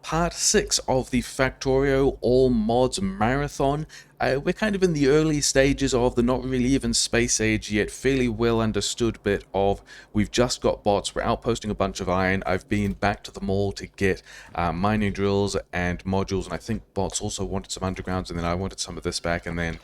part 6 of the Factorio All Mods Marathon. We're kind of in the early stages of the not really even space age yet fairly well understood bit of we've just got bots, we're outposting a bunch of iron, I've been back to the mall to get mining drills and modules, and I think bots also wanted some undergrounds, and then I wanted some of this back, and then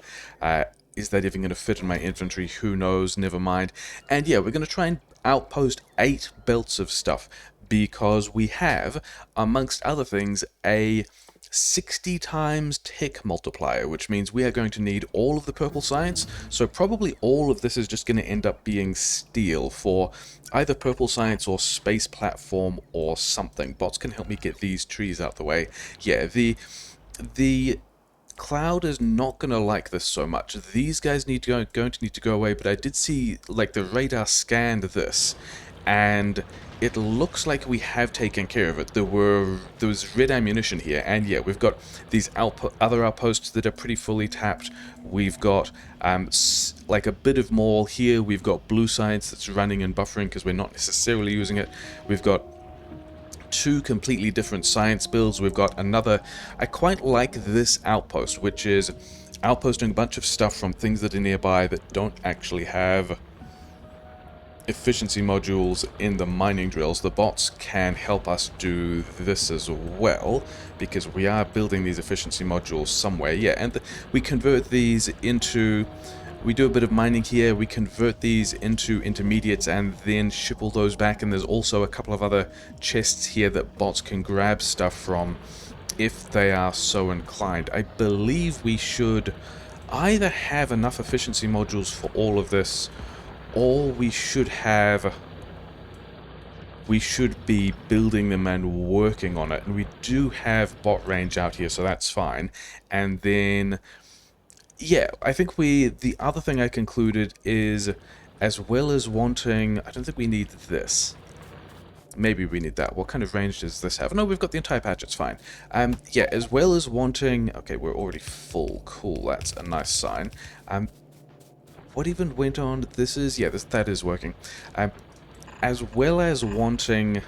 is that even going to fit in my inventory? Who knows, never mind. And yeah, we're going to try and outpost 8 belts of stuff, because we have, amongst other things, a 60 times tick multiplier, which means we are going to need all of the purple science, so probably all of this is just going to end up being steel for either purple science or space platform or something. Bots can help me get these trees out the way. Yeah, the Cloud is not going to like this so much. These guys going to need to go away, but I did see, like, the radar scanned this, and it looks like we have taken care of it. There was red ammunition here, and yeah, we've got these other outposts that are pretty fully tapped. We've got like a bit of mall here. We've got blue science that's running and buffering because we're not necessarily using it. We've got 2 completely different science builds. We've got another, I quite like this outpost, which is outposting a bunch of stuff from things that are nearby that don't actually have efficiency modules in the mining drills. The bots can help us do this as well, because we are building these efficiency modules somewhere. Yeah, and we convert these into, we do a bit of mining here, we convert these into intermediates and then ship all those back, and there's also a couple of other chests here that bots can grab stuff from if they are so inclined. I believe we should either have enough efficiency modules for all of this, or we should be building them and working on it, and we do have bot range out here, so that's fine. And then yeah, I think the other thing I concluded is, as well as wanting, I don't think we need this. Maybe we need that. What kind of range does this have? No, we've got the entire patch, it's fine. Yeah, as well as wanting, okay, we're already full, cool, that's a nice sign. What even went on? This is, yeah, that is working. As well as wanting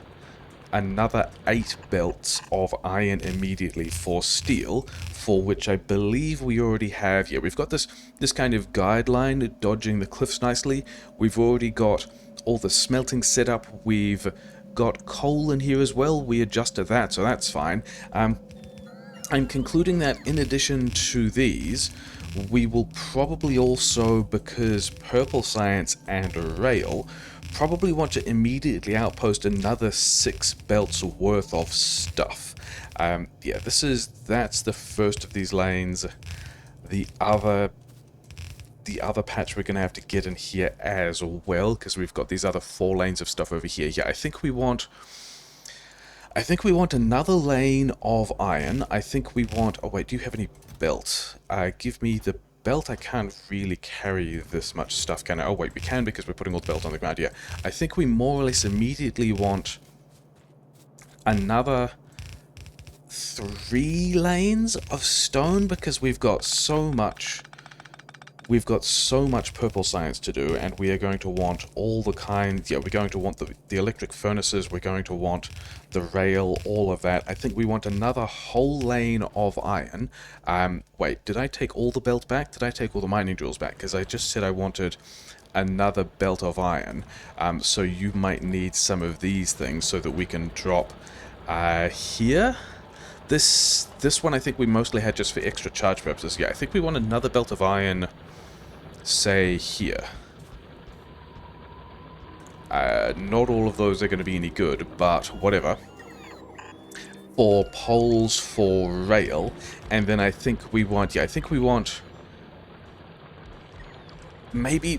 another 8 belts of iron immediately for steel, for which I believe we already have, yeah, we've got this kind of guideline dodging the cliffs nicely. We've already got all the smelting set up. We've got coal in here as well. We adjusted that, so that's fine. I'm concluding that in addition to these, we will probably also, because purple science and rail, probably want to immediately outpost another 6 belts worth of stuff. Yeah, that's the first of these lanes. The other patch we're going to have to get in here as well, because we've got these other 4 lanes of stuff over here. Yeah, I think we want another lane of iron. I think we want... Oh, wait, do you have any belt? Give me the belt. I can't really carry this much stuff, can I? Oh, wait, we can, because we're putting all the belt on the ground. Yeah, I think we more or less immediately want another 3 lanes of stone, because we've got so much purple science to do, and we are going to want all the kinds. Yeah, we're going to want the electric furnaces, we're going to want the rail, all of that. I think we want another whole lane of iron. Wait, did I take all the belt back? Did I take all the mining drills back? Because I just said I wanted another belt of iron. So you might need some of these things so that we can drop here. This one I think we mostly had just for extra charge purposes. Yeah, I think we want another belt of iron, say here. Not all of those are going to be any good, but whatever. 4 poles for rail, and then I think we want, yeah, I think we want, maybe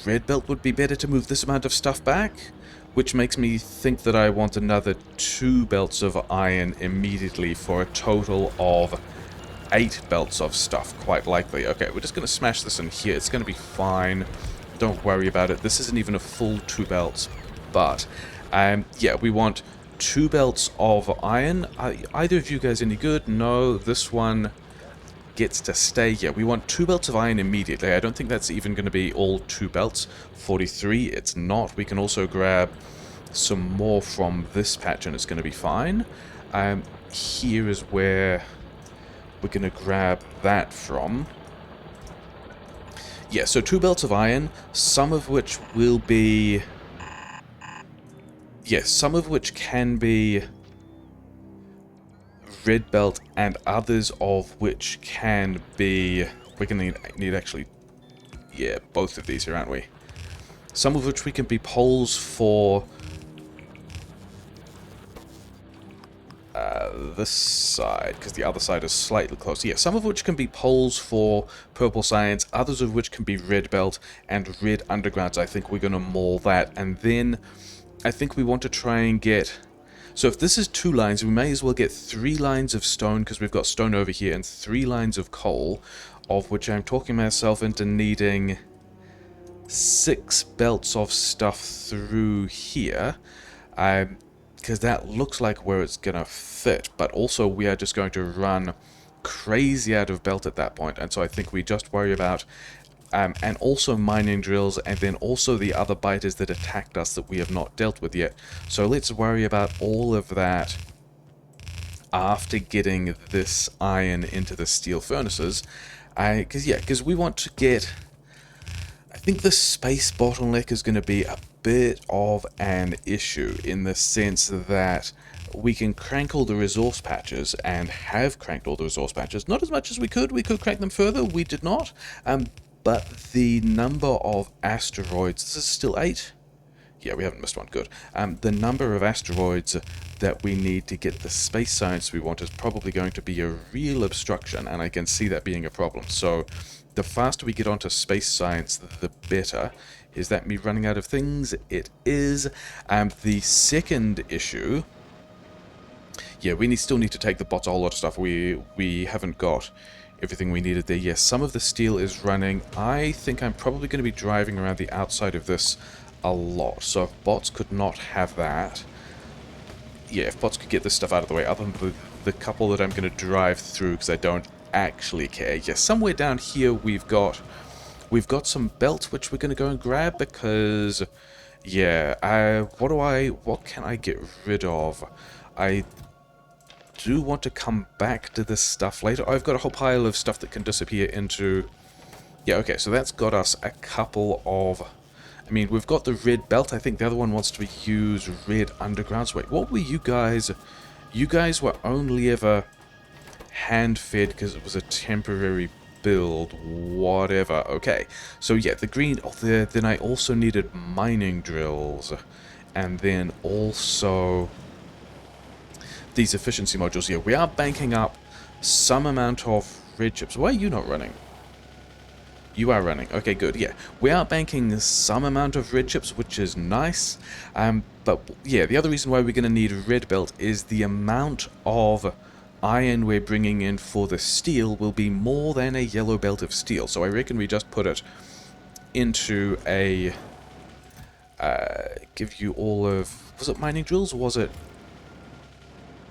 red belt would be better to move this amount of stuff back, which makes me think that I want another 2 belts of iron immediately for a total of 8 belts of stuff, quite likely. Okay, we're just going to smash this in here. It's going to be fine. Don't worry about it. This isn't even a full 2 belts, but yeah, we want 2 belts of iron. Either of you guys any good? No, this one gets to stay. Yeah, we want 2 belts of iron immediately. I don't think that's even going to be all 2 belts. 43, it's not. We can also grab some more from this patch and it's going to be fine. here is where we're going to grab that from. Yeah, so 2 belts of iron, some of which will be... Yes, some of which can be red belt and others of which can be... We're going to need actually... Yeah, both of these here, aren't we? Some of which we can be poles for... this side, because the other side is slightly closer. Yeah, some of which can be poles for purple science, others of which can be red belt and red undergrounds. I think we're going to maul that, and then I think we want to try and get... So if this is 2 lines, we may as well get 3 lines of stone, because we've got stone over here, and 3 lines of coal, of which I'm talking myself into needing 6 belts of stuff through here. Because that looks like where it's going to fit, but also we are just going to run crazy out of belt at that point, and so I think we just worry about, and also mining drills, and then also the other biters that attacked us that we have not dealt with yet. So let's worry about all of that after getting this iron into the steel furnaces, because we want to get... I think the space bottleneck is going to be a bit of an issue in the sense that we can crank all the resource patches and have cranked all the resource patches. Not as much as we could crank them further, we did not. But the number of asteroids, this is still 8? Yeah, we haven't missed one, good. The number of asteroids that we need to get the space science we want is probably going to be a real obstruction, and I can see that being a problem. So the faster we get onto space science, the better. Is that me running out of things? It is. The second issue... Yeah, we still need to take the bots a whole lot of stuff. We haven't got everything we needed there. Yes, some of the steel is running. I think I'm probably going to be driving around the outside of this a lot. So if bots could not have that... Yeah, if bots could get this stuff out of the way, other than the couple that I'm going to drive through because I don't actually care. Yes, somewhere down here we've got some belts which we're going to go and grab because... Yeah, what can I get rid of? I do want to come back to this stuff later. I've got a whole pile of stuff that can disappear into... Yeah, okay, so that's got us a couple of... I mean, we've got the red belt. I think the other one wants to use red undergrounds. Wait, what were you guys? You guys were only ever hand-fed because it was a temporary build. Whatever. Okay, so yeah, the green... Oh, then I also needed mining drills. And then also... these efficiency modules here. We are banking up some amount of red chips. Why are you not running? You are running. Okay, good. Yeah, we are banking some amount of red chips, which is nice. But yeah, the other reason why we're going to need red belt is the amount of iron we're bringing in for the steel will be more than a yellow belt of steel. So I reckon we just put it into a... give you all of... Was it mining drills or was it...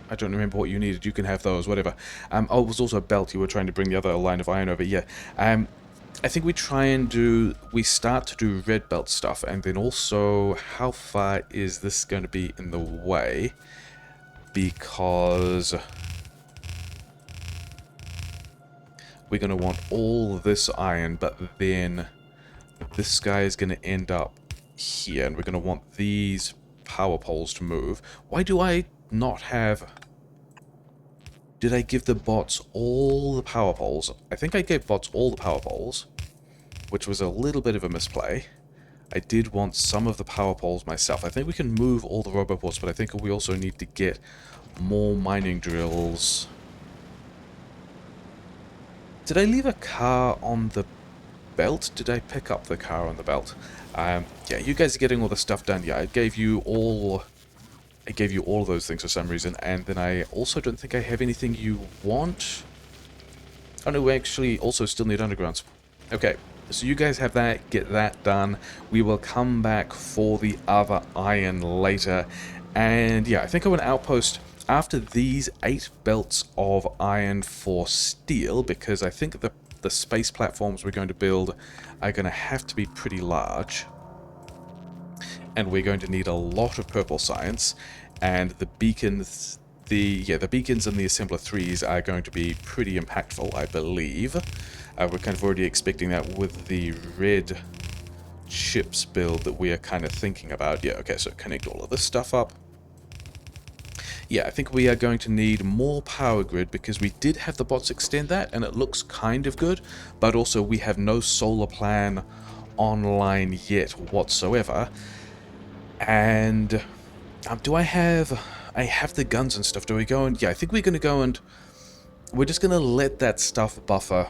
I don't remember what you needed. You can have those, whatever. Oh, it was also a belt. You were trying to bring the other line of iron over. Yeah. I think we try and do... We start to do red belt stuff. And then also, how far is this going to be in the way? Because... we're going to want all this iron, but then this guy is going to end up here. And we're going to want these power poles to move. Why do I not have... Did I give the bots all the power poles? I think I gave bots all the power poles, which was a little bit of a misplay. I did want some of the power poles myself. I think we can move all the roboports, but I think we also need to get more mining drills. Did I leave a car on the belt? Did I pick up the car on the belt? Yeah, you guys are getting all the stuff done. Yeah, I gave you all of those things for some reason, and then I also don't think I have anything you want. Oh no, we actually also still need undergrounds. Okay, so you guys have that, get that done. We will come back for the other iron later. And yeah, I think I want to outpost after these 8 belts of iron for steel, because I think the space platforms we're going to build are going to have to be pretty large. And we're going to need a lot of purple science, and the beacons the beacons and the assembler 3s are going to be pretty impactful, I believe. We're kind of already expecting that with the red chips build that we are kind of thinking about. Yeah, okay, so connect all of this stuff up. Yeah, I think we are going to need more power grid because we did have the bots extend that and it looks kind of good, but also we have no solar plan online yet whatsoever. And do I have the guns and stuff. Do we go and... Yeah, I think we're going to go and... We're just going to let that stuff buffer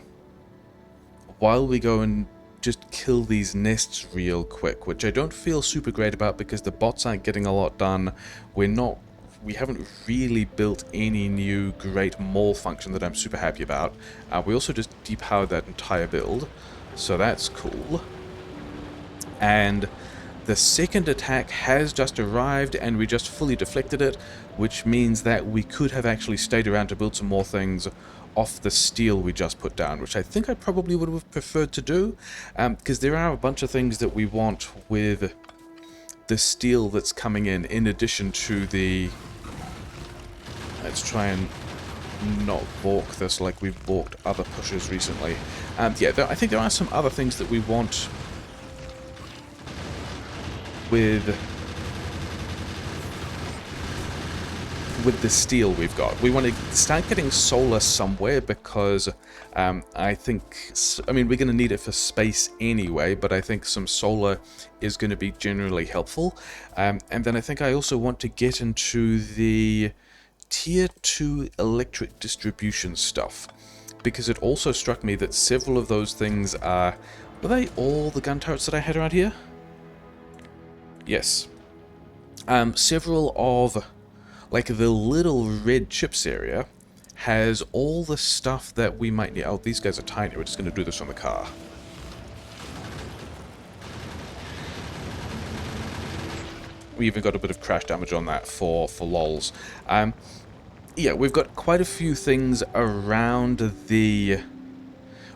while we go and just kill these nests real quick, which I don't feel super great about because the bots aren't getting a lot done. We haven't really built any new great mall function that I'm super happy about. We also just depowered that entire build, so that's cool. And the second attack has just arrived and we just fully deflected it, which means that we could have actually stayed around to build some more things off the steel we just put down, which I think I probably would have preferred to do, because there are a bunch of things that we want with the steel that's coming in addition to the... Let's try and not balk this like we've balked other pushes recently. Yeah, I think there are some other things that we want with the steel we've got. We want to start getting solar somewhere because I think... I mean, we're going to need it for space anyway, but I think some solar is going to be generally helpful. And then I think I also want to get into the Tier 2 electric distribution stuff, because it also struck me that several of those things are... Were they all the gun turrets that I had around here? Yes. Several of... Like, the little red chips area has all the stuff that we might need. Oh, these guys are tiny. We're just going to do this from the car. We even got a bit of crash damage on that for lols. Yeah, we've got quite a few things around the...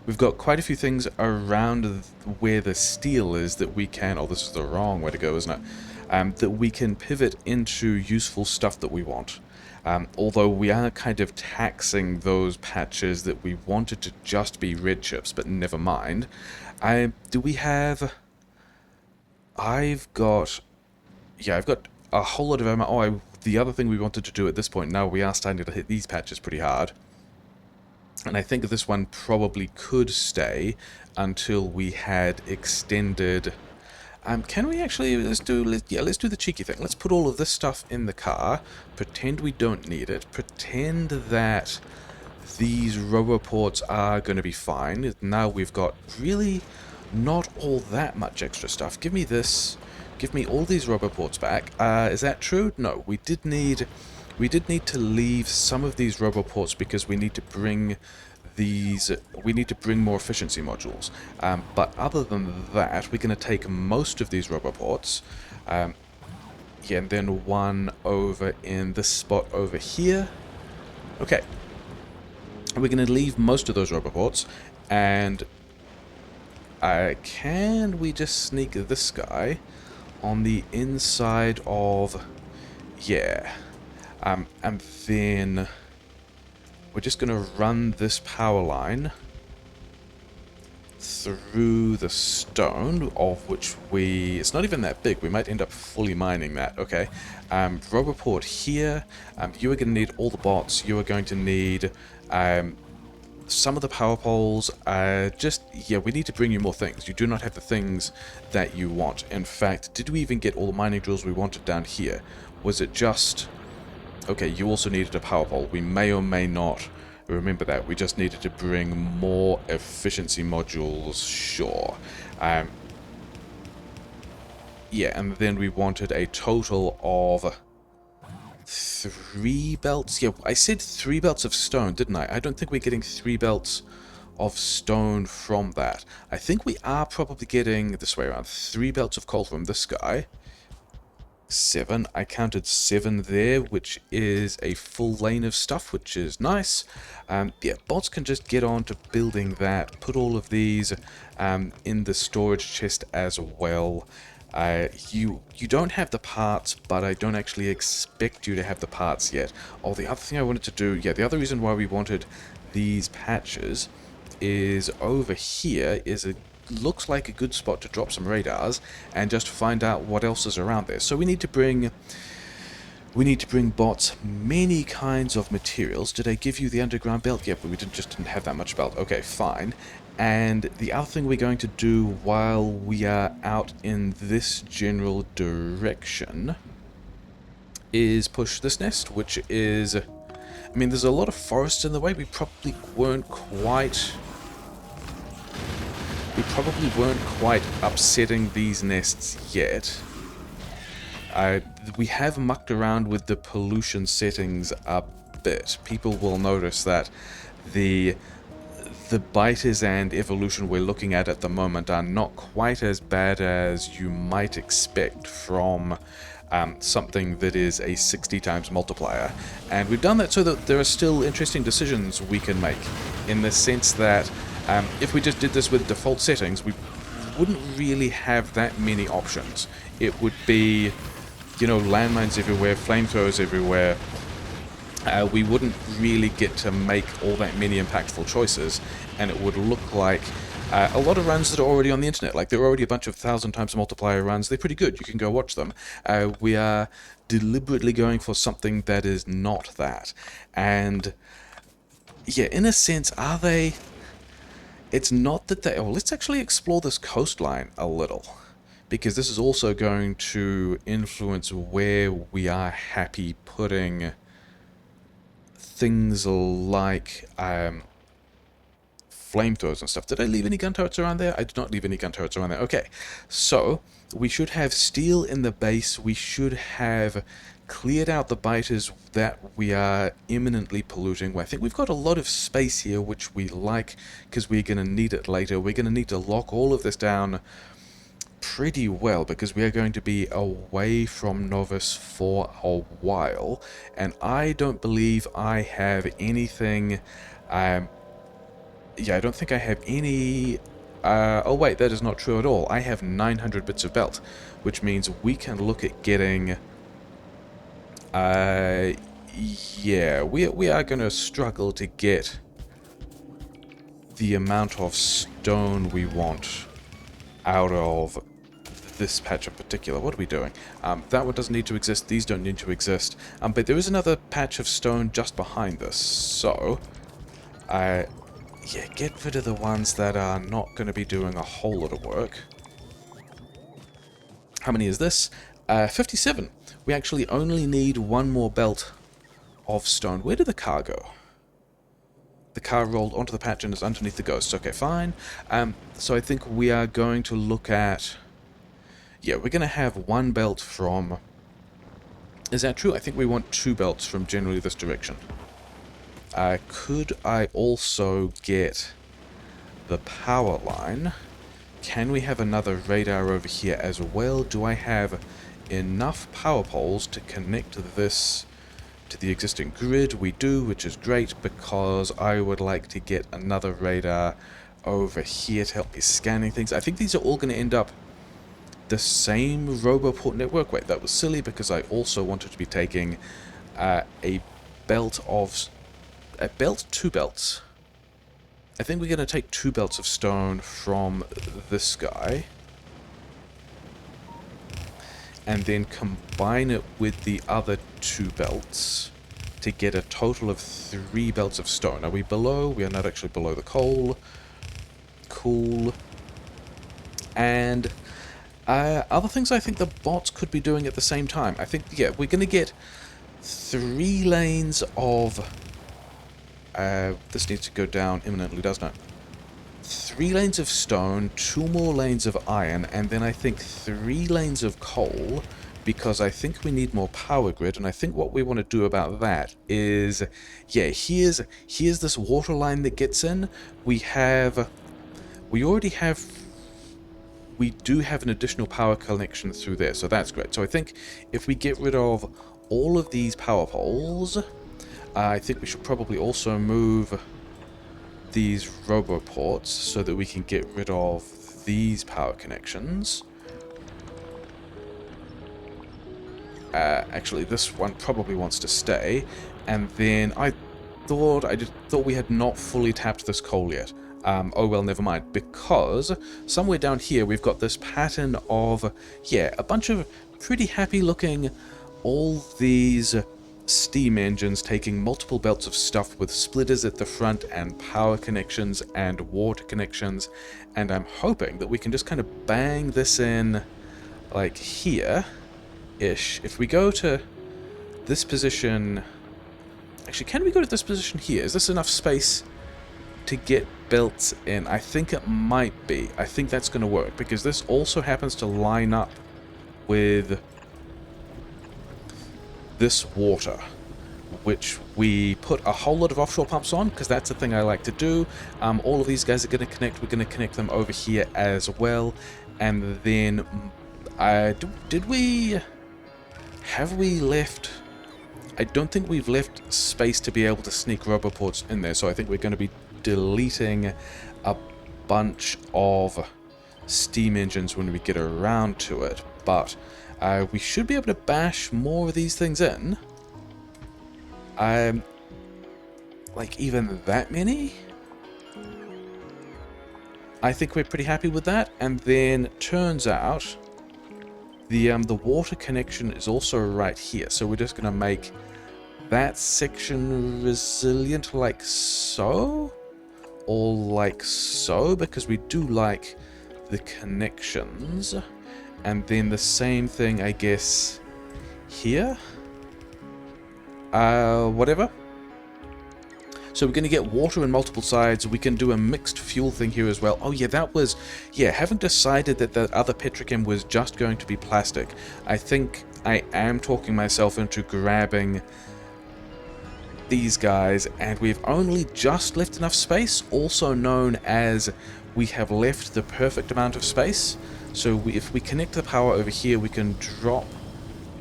We've got quite a few things around where the steel is that we can... Oh, this is the wrong way to go, isn't it? That we can pivot into useful stuff that we want. Although we are kind of taxing those patches that we wanted to just be red chips, but never mind. Do we have... I've got a whole lot of ammo. Oh, the other thing we wanted to do at this point, now we are starting to hit these patches pretty hard. And I think this one probably could stay until we had extended... can we actually... Let's do the cheeky thing. Let's put all of this stuff in the car. Pretend we don't need it. Pretend that these roboports are going to be fine. Now we've got really not all that much extra stuff. Give me this. Give me all these roboports back. Is that true? No, we did need to leave some of these roboports because we need to bring more efficiency modules. But other than that, we're going to take most of these roboports. Yeah, and then one over in this spot over here. Okay. We're going to leave most of those roboports, and can we just sneak this guy on the inside of... Yeah. And then we're just going to run this power line through the stone, of which it's not even that big. We might end up fully mining that. Okay. Roboport here. You are going to need all the bots. You are going to need some of the power poles. Yeah, we need to bring you more things. You do not have the things that you want. In fact, did we even get all the mining drills we wanted down here? Was it just... Okay, you also needed a power pole. We may or may not remember that. We just needed to bring more efficiency modules, sure. Yeah, and then we wanted a total of 3 belts. Yeah, I said 3 belts of stone, didn't I? I don't think we're getting 3 belts of stone from that. I think we are probably getting, this way around, 3 belts of coal from this guy. 7. I counted 7 there, which is a full lane of stuff, which is nice. Yeah, bots can just get on to building that. Put all of these in the storage chest as well. You don't have the parts, but I don't actually expect you to have the parts yet. Oh, the other thing I wanted to do, yeah, the other reason why we wanted these patches is over here is a looks like a good spot to drop some radars and just find out what else is around there. So we need to bring bots many kinds of materials. Did I give you the underground belt? Yeah, but we just didn't have that much belt. Okay, fine. And the other thing we're going to do while we are out in this general direction is push this nest, which is... I mean, there's a lot of forest in the way. We probably weren't quite upsetting these nests yet. We have mucked around with the pollution settings a bit. People will notice that the biters and evolution we're looking at the moment are not quite as bad as you might expect from something that is a 60 times multiplier. And we've done that so that there are still interesting decisions we can make, in the sense that if we just did this with default settings, we wouldn't really have that many options. It would be, you know, landmines everywhere, flamethrowers everywhere. We wouldn't really get to make all that many impactful choices, and it would look like a lot of runs that are already on the internet. Like, there are already a bunch of 1,000 times multiplier runs. They're pretty good. You can go watch them. We are deliberately going for something that is not that. And, yeah, in a sense, are they... It's not that they... Oh, let's actually explore this coastline a little, because this is also going to influence where we are happy putting things like flamethrowers and stuff. Did I leave any gun turrets around there? I did not leave any gun turrets around there. Okay, so we should have steel in the base. We should have cleared out the biters that we are imminently polluting. I think we've got a lot of space here, which we like, because we're going to need it later. We're going to need to lock all of this down pretty well, because we are going to be away from Novus for a while, and I don't believe I have anything. Yeah, I don't think I have any... oh wait, that is not true at all. I have 900 bits of belt, which means we can look at getting... yeah, we are going to struggle to get the amount of stone we want out of this patch in particular. What are we doing? That one doesn't need to exist. These don't need to exist. But there is another patch of stone just behind this. So, yeah, get rid of the ones that are not going to be doing a whole lot of work. How many is this? 57. We actually only need one more belt of stone. Where did the car go? The car rolled onto the patch and is underneath the ghosts. Okay, fine. So I think we are going to look at... Yeah, we're going to have one belt from... Is that true? I think we want two belts from generally this direction. Could I also get the power line? Can we have another radar over here as well? Do I have enough power poles to connect this to the existing grid? We do, which is great, because I would like to get another radar over here to help me scanning things. I think these are all going to end up the same Roboport network. Wait, that was silly, because I also wanted to be taking a belt of... two belts. I think we're going to take 2 belts of stone from this guy, and then combine it with the other 2 belts to get a total of 3 belts of stone. Are we below? We are not actually below the coal. Cool. And other things I think the bots could be doing at the same time. I think, yeah, we're going to get 3 lanes of... this needs to go down imminently, doesn't it? 3 lanes of stone, 2 more lanes of iron, and then I think 3 lanes of coal, because I think we need more power grid, and I think what we want to do about that is, yeah, here's this water line that gets in. We do have an additional power connection through there, so that's great. So I think if we get rid of all of these power poles, I think we should probably also move these roboports so that we can get rid of these power connections. Actually, this one probably wants to stay. And then I just thought we had not fully tapped this coal yet. Oh well, never mind. Because somewhere down here we've got this pattern of, yeah, a bunch of pretty happy looking, all these steam engines taking multiple belts of stuff with splitters at the front and power connections and water connections. And I'm hoping that we can just kind of bang this in like here-ish. If we go to this position... Actually, can we go to this position here? Is this enough space to get belts in? I think it might be. I think that's going to work, because this also happens to line up with this water, which we put a whole lot of offshore pumps on, because that's the thing I like to do. All of these guys are going to connect. We're going to connect them over here as well. And then, did we... Have we left... I don't think we've left space to be able to sneak roboports in there, so I think we're going to be deleting a bunch of steam engines when we get around to it. But we should be able to bash more of these things in. Like even that many? I think we're pretty happy with that. And then turns out the water connection is also right here, so we're just going to make that section resilient like so, or like so, because we do like the connections. And then the same thing, I guess, here. Whatever. So we're going to get water in multiple sides. We can do a mixed fuel thing here as well. Oh yeah, that was... Yeah, having decided that the other petrochem was just going to be plastic, I think I am talking myself into grabbing these guys, and we've only just left enough space, also known as we have left the perfect amount of space. So if we connect the power over here, we can drop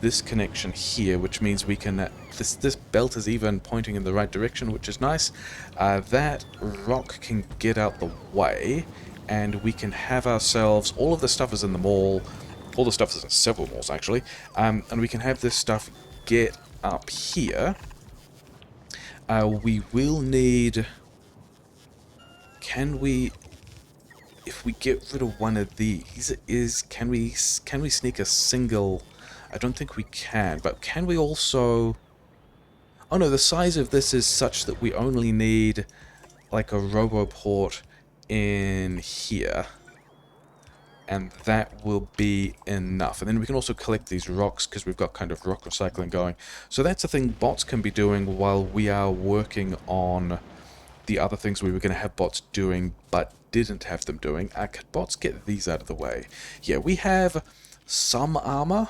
this connection here, which means we can... This belt is even pointing in the right direction, which is nice. That rock can get out the way, and we can have ourselves... All of the stuff is in the mall. All the stuff is in several malls, actually. And we can have this stuff get up here. We will need... Can we... If we get rid of one of these, can we sneak a single... I don't think we can, but can we also... Oh no, the size of this is such that we only need like a roboport in here. And that will be enough. And then we can also collect these rocks, because we've got kind of rock recycling going. So that's the thing bots can be doing while we are working on the other things we were going to have bots doing, but didn't have them doing. Could bots get these out of the way? Yeah, we have some armor,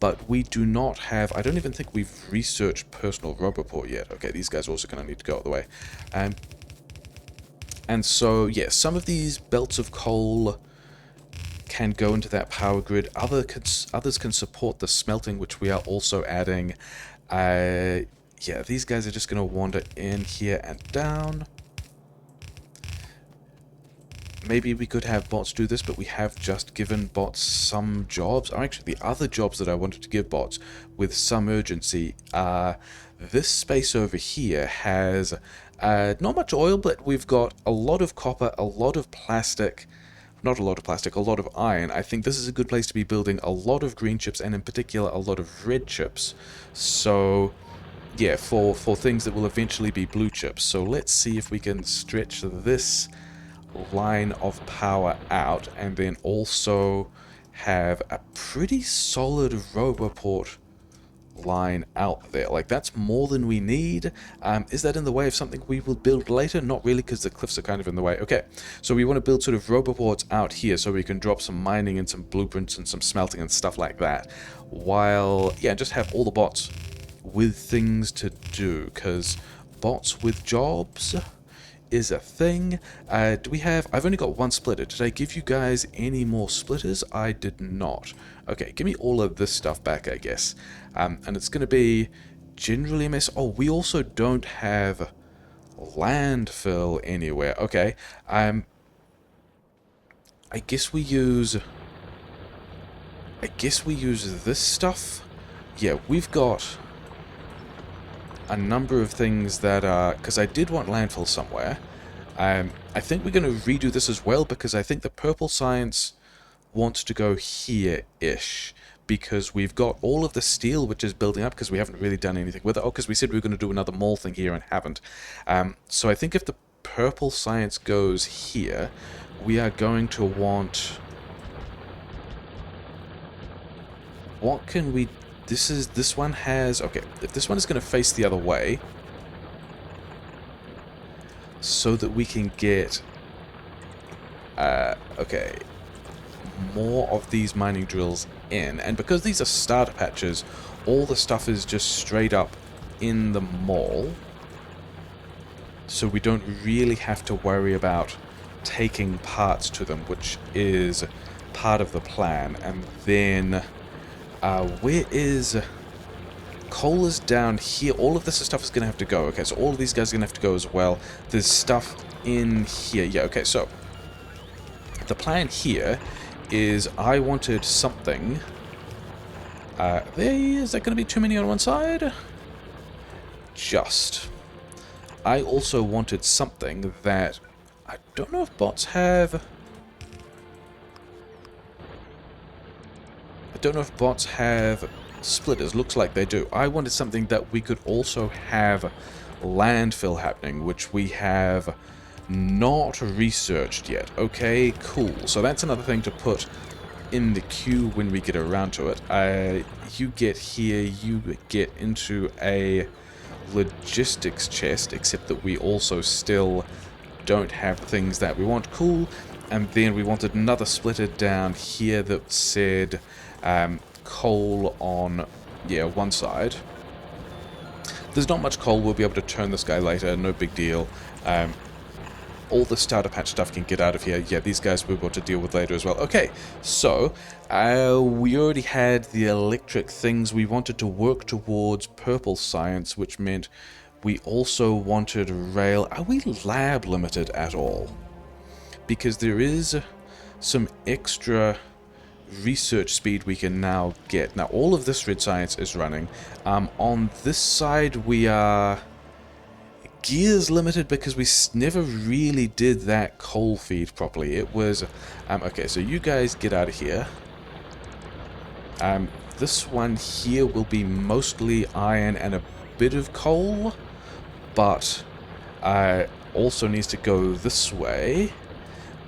but we do not have... I don't even think we've researched personal roboport yet. Okay, these guys are also going to need to go out of the way. And so, yeah, some of these belts of coal can go into that power grid. Others can support the smelting, which we are also adding. Yeah, these guys are just going to wander in here and down. Maybe we could have bots do this, but we have just given bots some jobs. Or actually, the other jobs that I wanted to give bots with some urgency are... This space over here has not much oil, but we've got a lot of copper, a lot of plastic... Not a lot of plastic, a lot of iron. I think this is a good place to be building a lot of green chips, and in particular a lot of red chips. So, yeah, for things that will eventually be blue chips. So let's see if we can stretch this line of power out, and then also have a pretty solid roboport line out there. Like, that's more than we need. Is that in the way of something we will build later? Not really, because the cliffs are kind of in the way. Okay, so we want to build sort of roboports out here so we can drop some mining and some blueprints and some smelting and stuff like that, while, yeah, just have all the bots with things to do, because bots with jobs is a thing. Do we have... I've only got one splitter. Did I give you guys any more splitters? I did not. Okay, give me all of this stuff back, I guess. And it's going to be generally a mess. Oh, we also don't have landfill anywhere. Okay. I guess we use... this stuff yeah, we've got a number of things that are... Because I did want landfill somewhere. I think we're going to redo this as well, because I think the purple science wants to go here-ish, because we've got all of the steel which is building up, because we haven't really done anything with it. Oh, because we said we were going to do another mall thing here and haven't. So I think if the purple science goes here, we are going to want... What can we... This one has... Okay, if this one is going to face the other way, so that we can get... okay, more of these mining drills in, and because these are starter patches, all the stuff is just straight up in the mall, so we don't really have to worry about taking parts to them, which is part of the plan. And then where is... Coal is down here. All of this stuff is going to have to go. Okay, so all of these guys are going to have to go as well. There's stuff in here. Yeah, okay, so the plan here is I wanted something... is that going to be too many on one side? Just. I also wanted something that... I don't know if bots have... I don't know if bots have splitters. Looks like they do. I wanted something that we could also have landfill happening, which we have not researched yet. Okay, cool. So that's another thing to put in the queue when we get around to it. You get here, you get into a logistics chest, except that we also still don't have things that we want. Cool. And then we wanted another splitter down here that said coal on, yeah, one side. There's not much coal. We'll be able to turn this guy later. No big deal. All the starter patch stuff can get out of here. Yeah, these guys we've got to deal with later as well. Okay, so we already had the electric things. We wanted to work towards purple science, which meant we also wanted rail. Are we lab limited at all? Because there is some extra research speed we can now get. Now, all of this red science is running. On this side, we are gears limited because we never really did that coal feed properly. It was... okay, so you guys get out of here. This one here will be mostly iron and a bit of coal, but also needs to go this way,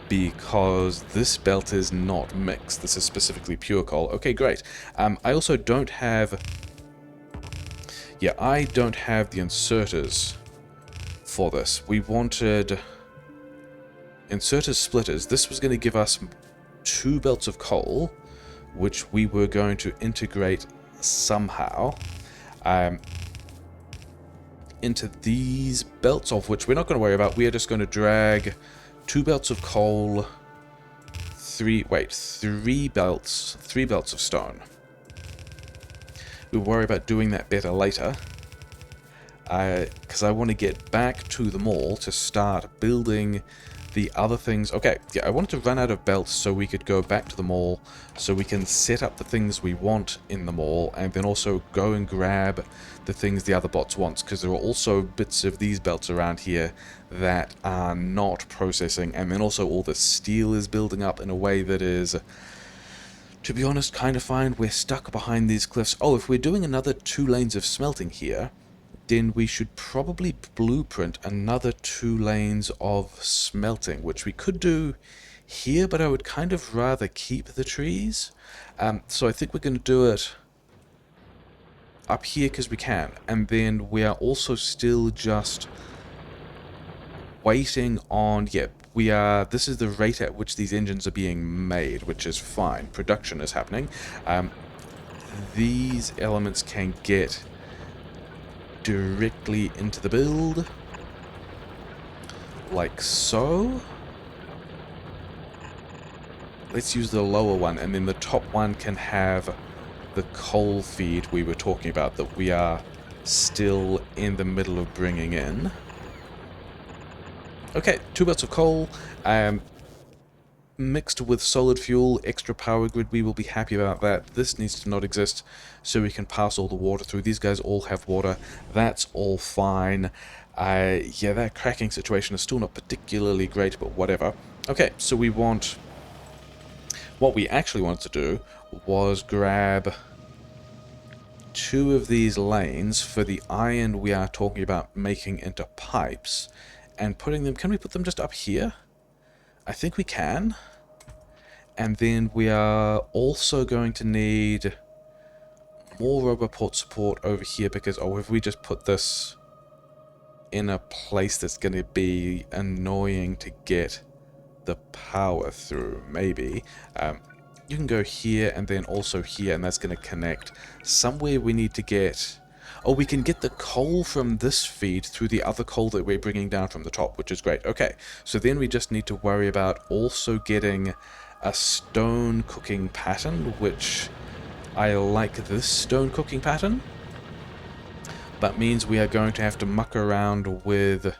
because this belt is not mixed. This is specifically pure coal. Okay, great. I also don't have... Yeah, I don't have the inserters for this. We wanted inserters splitters. This was going to give us 2 belts of coal, which we were going to integrate somehow into these belts, of which we're not going to worry about. We are just going to drag 2 belts of coal, 3 belts of stone. We'll worry about doing that better later, because I want to get back to the mall to start building the other things. Okay, yeah, I wanted to run out of belts so we could go back to the mall, so we can set up the things we want in the mall, and then also go and grab the things the other bots want, because there are also bits of these belts around here that are not processing, and then also all the steel is building up in a way that is, to be honest, kind of fine. We're stuck behind these cliffs. Oh, if we're doing another 2 lanes of smelting here, then we should probably blueprint another 2 lanes of smelting, which we could do here, but I would kind of rather keep the trees. So I think we're going to do it up here because we can. And then we are also still just waiting on... Yeah, we are... This is the rate at which these engines are being made, which is fine. Production is happening. These elements can get directly into the build, like so. Let's use the lower one, and then the top one can have the coal feed we were talking about that we are still in the middle of bringing in. Okay, 2 belts of coal. mixed with solid fuel, extra power grid, we will be happy about that. This needs to not exist so we can pass all the water through. These guys all have water. That's all fine. Yeah, that cracking situation is still not particularly great, but whatever. Okay, so we want... What we actually wanted to do was grab 2 of these lanes for the iron we are talking about making into pipes and putting them... Can we put them just up here? I think we can. And then we are also going to need more Roboport support over here because, oh, if we just put this in a place that's going to be annoying to get the power through, maybe. You can go here and then also here, and that's going to connect. Somewhere we need to get... Oh, we can get the coal from this feed through the other coal that we're bringing down from the top, which is great. Okay, so then we just need to worry about also getting a stone cooking pattern, which I like this stone cooking pattern. That means we are going to have to muck around with...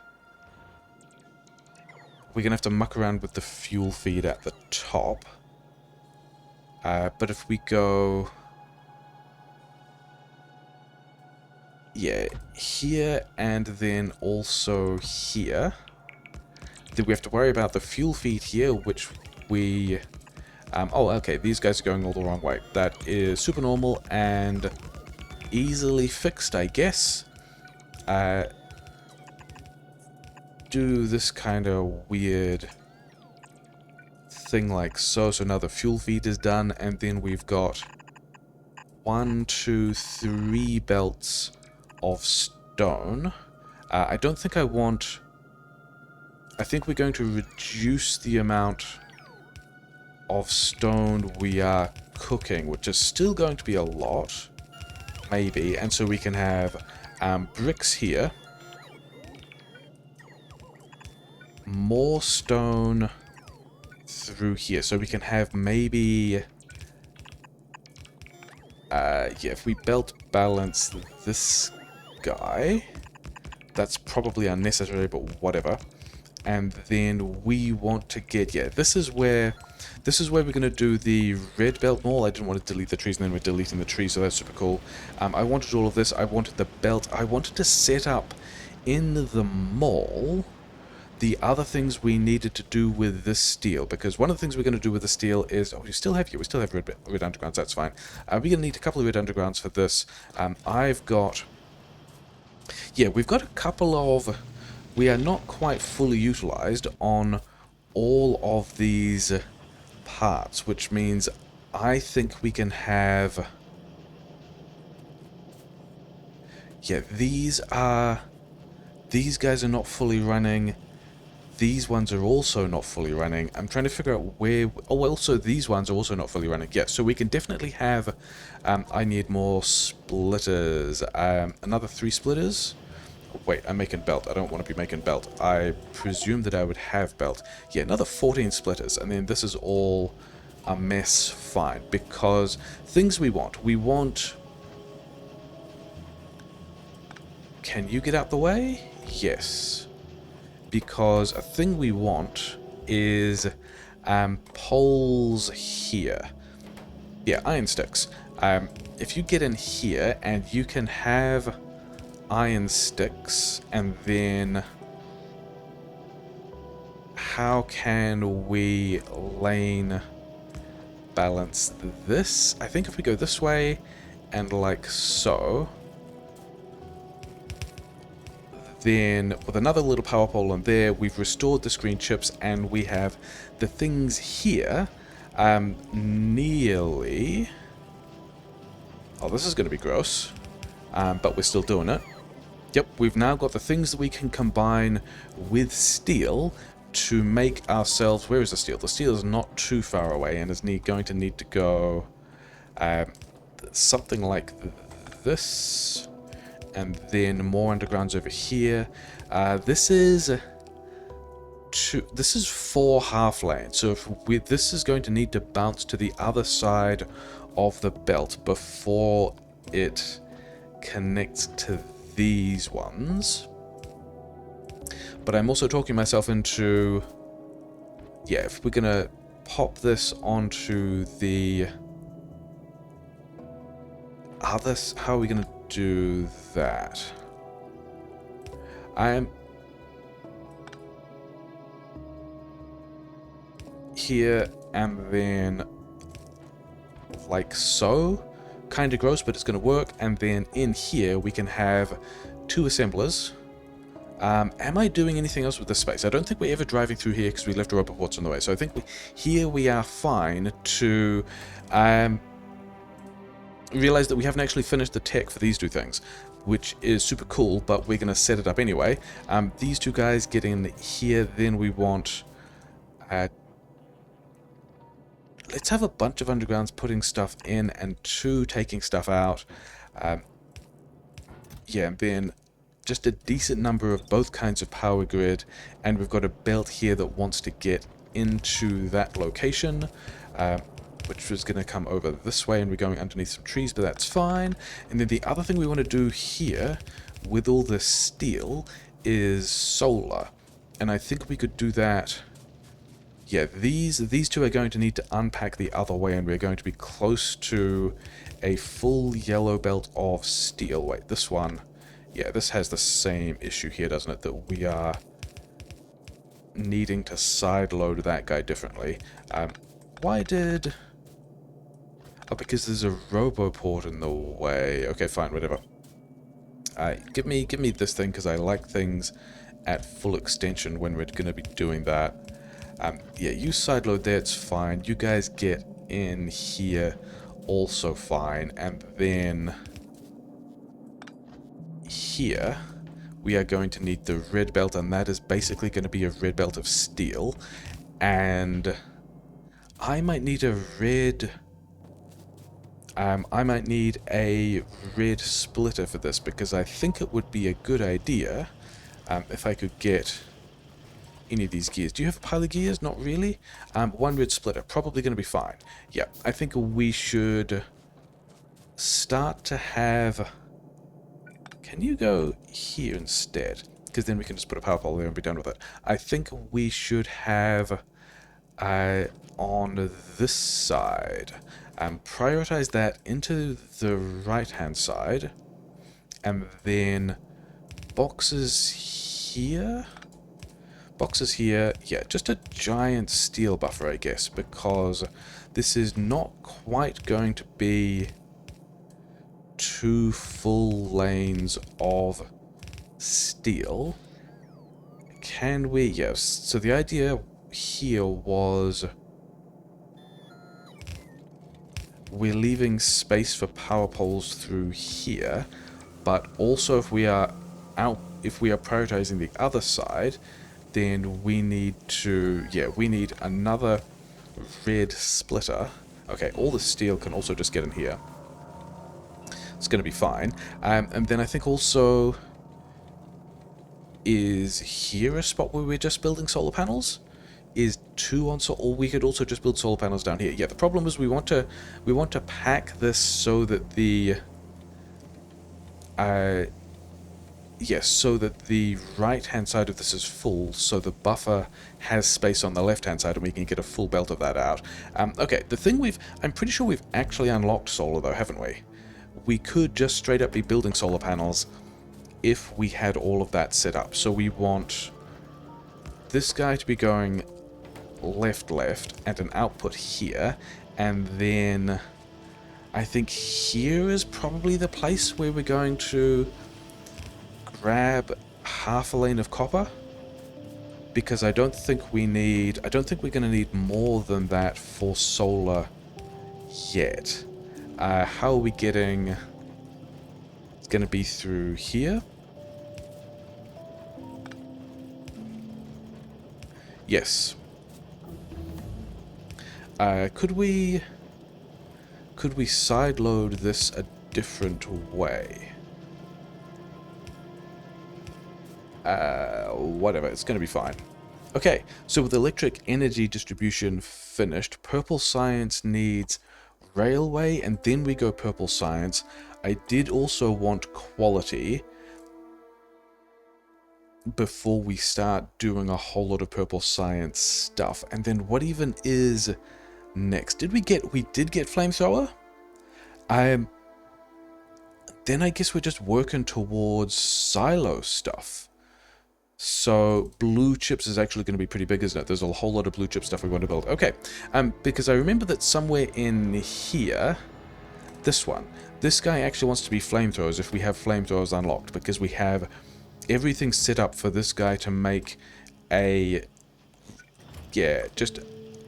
We're going to have to muck around with the fuel feed at the top. But if we go... Yeah, here and then also here. Then we have to worry about the fuel feed here, which we... oh, okay, these guys are going all the wrong way. That is super normal and easily fixed, I guess. Do this kind of weird thing like so. So now the fuel feed is done, and then we've got 1, 2, 3 belts of stone. I don't think I want... I think we're going to reduce the amount of stone we are cooking, which is still going to be a lot, maybe, and so we can have bricks here, more stone through here, so we can have maybe yeah, if we belt balance this guy, that's probably unnecessary, but whatever. And then we want to get, yeah, this is where we're going to do the red belt mall. I didn't want to delete the trees, and then we're deleting the trees, so that's super cool. I wanted all of this. I wanted the belt. I wanted to set up in the mall the other things we needed to do with this steel, because one of the things we're going to do with the steel is... Oh, we still have red undergrounds, that's fine. We're going to need a couple of red undergrounds for this. I've got... Yeah, we've got a couple of... We are not quite fully utilized on all of these parts, which means I think we can have... Yeah, these guys are not fully running. These ones are also not fully running. I'm trying to figure out where... Oh, also these ones are also not fully running. Yeah, so we can definitely have... I need more splitters. Another 3 splitters? Wait, I'm making belt. I don't want to be making belt. I presume that I would have belt. Yeah, another 14 splitters. And then this is all a mess. Fine. Because things we want. We want... Can you get out the way? Yes. Because a thing we want is poles here. Yeah, iron sticks. If you get in here and you can have iron sticks, and then how can we lane balance this? I think if we go this way and like so, then with another little power pole on there, we've restored the screen chips, and we have the things here nearly... Oh, this is going to be gross, but we're still doing it. Yep, we've now got the things that we can combine with steel to make ourselves... Where is the steel? The steel is not too far away and is going to need to go something like this, and then more undergrounds over here. This is 4 half lanes, so if this is going to need to bounce to the other side of the belt before it connects to these ones. But I'm also talking myself into... Yeah, if we're gonna pop this onto the other... How are we going to do that? I'm here, and then like so. Kind of gross, but it's going to work. And then in here we can have 2 assemblers. Am I doing anything else with this space? I don't think we're ever driving through here because we left robot ports on the way. So I think here we are fine to realize that we haven't actually finished the tech for these 2 things, which is super cool, but we're going to set it up anyway. These 2 guys get in here. Then we want... let's have a bunch of undergrounds putting stuff in and 2 taking stuff out. Yeah, and then just a decent number of both kinds of power grid, and we've got a belt here that wants to get into that location, which was going to come over this way, and we're going underneath some trees, but that's fine. And then the other thing we want to do here with all this steel is solar, and I think we could do that. Yeah, these 2 are going to need to unpack the other way, and we're going to be close to a full yellow belt of steel. Wait, this one... Yeah, this has the same issue here, doesn't it? That we are needing to sideload that guy differently. Why did... Oh, because there's a roboport in the way. Okay, fine, whatever. Give me this thing, because I like things at full extension when we're going to be doing that. Yeah, you sideload there, it's fine. You guys get in here, also fine. And then... here we are going to need the red belt, and that is basically going to be a red belt of steel, and I might need a red splitter for this, because I think it would be a good idea if I could get any of these gears. Do you have a pile of gears? Not really. 1 red splitter, probably going to be fine. Yeah, I think we should start to have... Can you go here instead? Because then we can just put a power pole there and be done with it. I think we should have on this side, prioritize that into the right-hand side, and then boxes here. Boxes here, yeah, just a giant steel buffer, I guess, because this is not quite going to be 2 full lanes of steel. Can we? Yes. So the idea here was we're leaving space for power poles through here, but also if we are prioritizing the other side, then we need to, yeah, we need another red splitter. Okay, all the steel can also just get in here. It's going to be fine. And then I think also, is here a spot where we're just building solar panels? Is 2 on solar, or we could also just build solar panels down here. Yeah, the problem is we want to pack this so that the yes, so that the right-hand side of this is full, so the buffer has space on the left-hand side, and we can get a full belt of that out. Okay, the thing I'm pretty sure we've actually unlocked solar, though, haven't we? We could just straight up be building solar panels if we had all of that set up. So we want this guy to be going left, and an output here, and then I think here is probably the place where we're going to grab half a lane of copper, because I don't think we're going to need more than that for solar yet. How are we getting... It's going to be through here. Yes. Could we sideload this a different way? Whatever, it's going to be fine. Okay, so with electric energy distribution finished, purple science needs railway, and then we go purple science. I did also want quality. before we start doing a whole lot of purple science stuff. And then what even is next? We did get flamethrower? Then I guess we're just working towards silo stuff. So blue chips is actually going to be pretty big, isn't it? There's a whole lot of blue chip stuff we want to build. Okay, because I remember that somewhere in here, this guy actually wants to be flamethrowers if we have flamethrowers unlocked, because we have everything set up for this guy to make a, yeah, just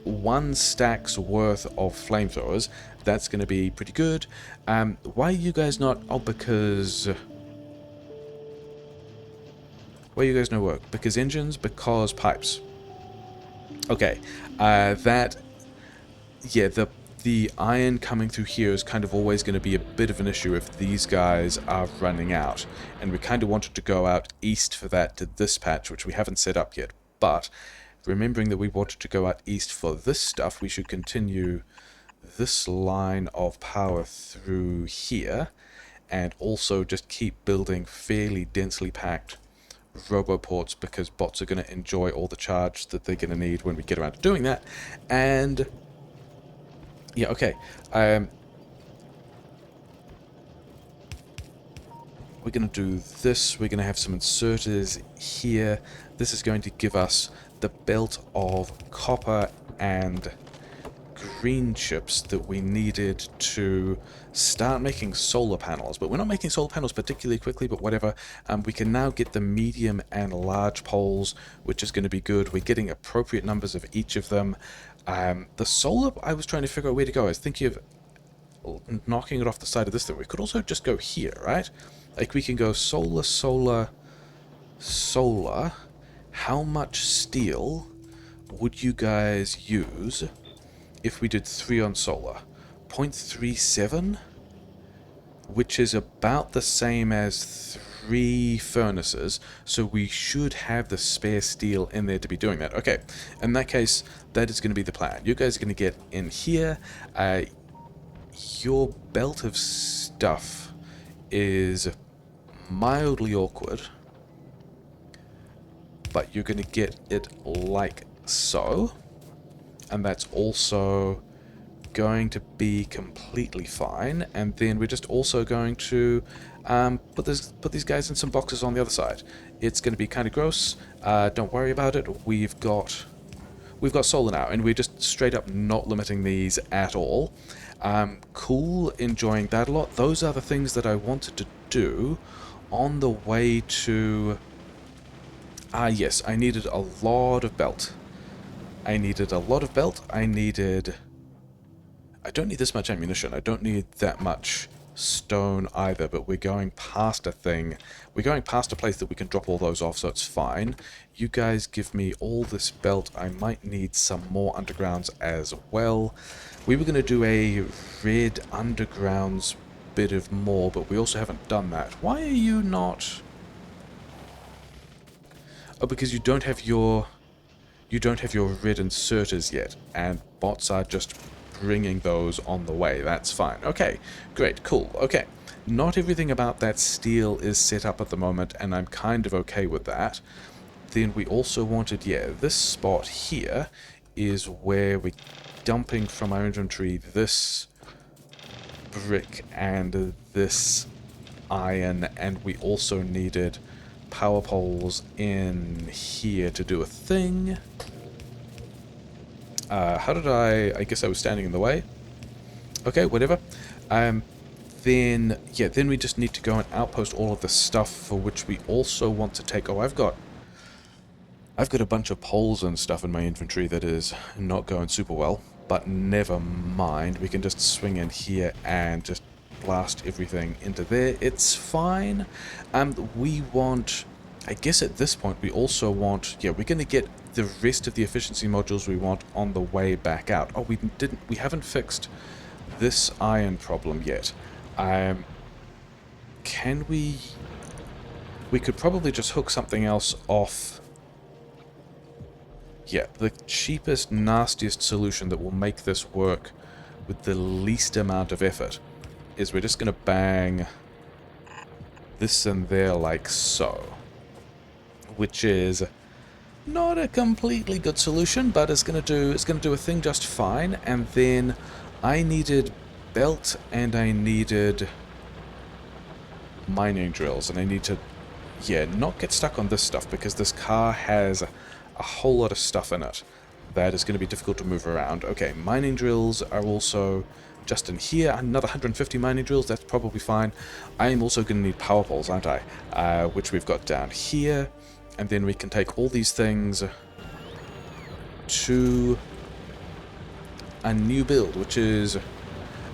1 stack's worth of flamethrowers. That's going to be pretty good. Why are you guys not? Oh, because why you guys no work? Because engines, because pipes. Okay, yeah, the iron coming through here is kind of always going to be a bit of an issue if these guys are running out. And we kind of wanted to go out east for that to this patch, which we haven't set up yet. But remembering that we wanted to go out east for this stuff, we should continue this line of power through here, and also just keep building fairly densely packed roboports, because bots are going to enjoy all the charge that they're going to need when we get around to doing that. And yeah, okay, we're going to do this. We're going to have some inserters here. This is going to give us the belt of copper and green chips that we needed to start making solar panels. But we're not making solar panels particularly quickly, but whatever. We can now get the medium and large poles, which is going to be good. We're getting appropriate numbers of each of them. The solar, I was trying to figure out where to go. I was thinking of knocking it off the side of this thing. We could also just go here, right? Like, we can go solar, solar, solar. How much steel would you guys use if we did 3 on solar? 0.37, which is about the same as 3 furnaces, so we should have the spare steel in there to be doing that. Okay, in that case, that is going to be the plan. You guys are going to get in here. Your belt of stuff is mildly awkward, but you're going to get it like so. And that's also going to be completely fine. And then we're just also going to put these guys in some boxes on the other side. It's going to be kind of gross. Don't worry about it. We've got solar now, and we're just straight up not limiting these at all. Cool, enjoying that a lot. Those are the things that I wanted to do on the way to... yes, I needed a lot of belt. I don't need this much ammunition. I don't need that much stone either, but we're going past a thing. We're going past a place that we can drop all those off, so it's fine. You guys give me all this belt. I might need some more undergrounds as well. We were going to do a red undergrounds bit of more, but we also haven't done that. Why are you not... Oh, because you don't have your red inserters yet, and bots are just bringing those on the way. That's fine. Okay, great, cool. Okay, not everything about that steel is set up at the moment, and I'm kind of okay with that. Then we also wanted, yeah, this spot here is where we're dumping from our inventory this brick and this iron, and we also needed power poles in here to do a thing. How did I guess I was standing in the way. Okay, whatever. Then we just need to go and outpost all of the stuff for which we also want to take... Oh, I've got a bunch of poles and stuff in my inventory that is not going super well, but never mind. We can just swing in here and just blast everything into there. It's fine. We want... I guess at this point we also want... Yeah, we're going to get the rest of the efficiency modules we want on the way back out. Oh, we haven't fixed this iron problem yet. Can we... We could probably just hook something else off. Yeah, the cheapest, nastiest solution that will make this work with the least amount of effort is we're just going to bang this in there like so. which is not a completely good solution, but it's gonna do a thing just fine. And then I needed belt and I needed mining drills, and I need to, yeah, not get stuck on this stuff because this car has a whole lot of stuff in it that is going to be difficult to move around. Okay, mining drills are also just in here. Another 150 mining drills, that's probably fine. I am also going to need power poles, aren't I? Which we've got down here. And then we can take all these things to a new build, which is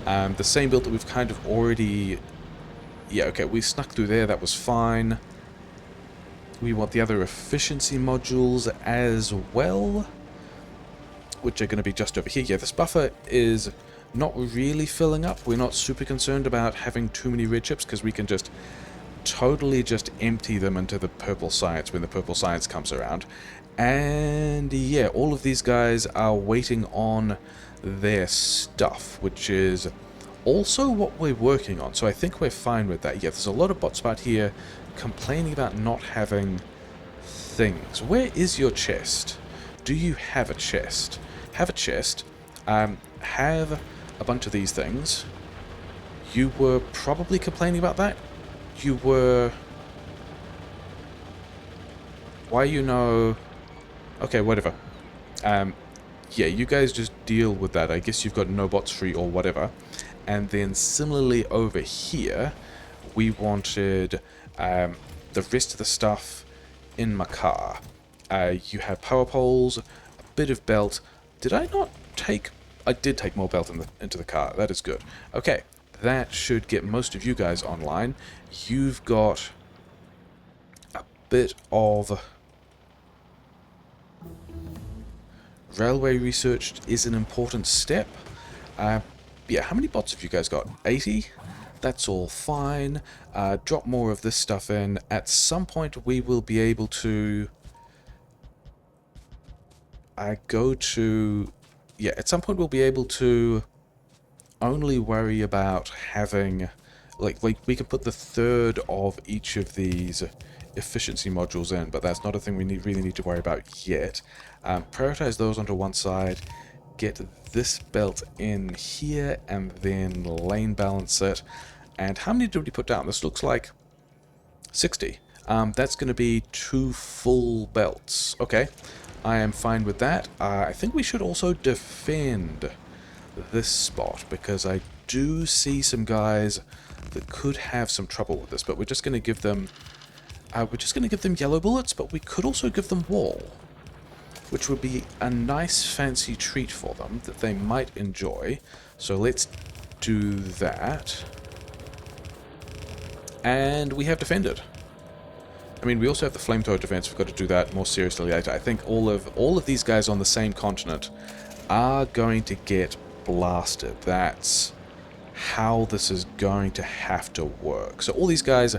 the same build that we've kind of already... Yeah, okay, we snuck through there, that was fine. We want the other efficiency modules as well, which are going to be just over here. Yeah, this buffer is not really filling up. We're not super concerned about having too many red chips because we can just totally just empty them into the purple science when the purple science comes around. And yeah, all of these guys are waiting on their stuff, which is also what we're working on, so I think we're fine with that. Yeah, there's a lot of bots out here complaining about not having things. Where is your chest? Do you have a chest? Have a chest. Have a bunch of these things. You were probably complaining about that. You were... Why you know... Okay, whatever. Yeah, you guys just deal with that. I guess you've got no bots free or whatever. And then similarly over here, we wanted the rest of the stuff in my car. You have power poles, a bit of belt. Did I not take... I did take more belt into the car. That is good. Okay, that should get most of you guys online. You've got a bit of... Railway research is an important step. Yeah, how many bots have you guys got? 80? That's all fine. Drop more of this stuff in. At some point we will be able to go to... Yeah, at some point we'll be able to only worry about having... Like we can put the third of each of these efficiency modules in, but that's not a thing we really need to worry about yet. Prioritize those onto one side. Get this belt in here and then lane balance it. And how many did we put down? This looks like 60. That's going to be 2 full belts. Okay, I am fine with that. I think we should also defend this spot because I do see some guys that could have some trouble with this, but we're just going to give them yellow bullets, but we could also give them wall, which would be a nice fancy treat for them that they might enjoy. So let's do that. And we have defended. I mean, we also have the flamethrower defense. We've got to do that more seriously later. I think all of these guys on the same continent are going to get blasted. That's how this is going to have to work. So all these guys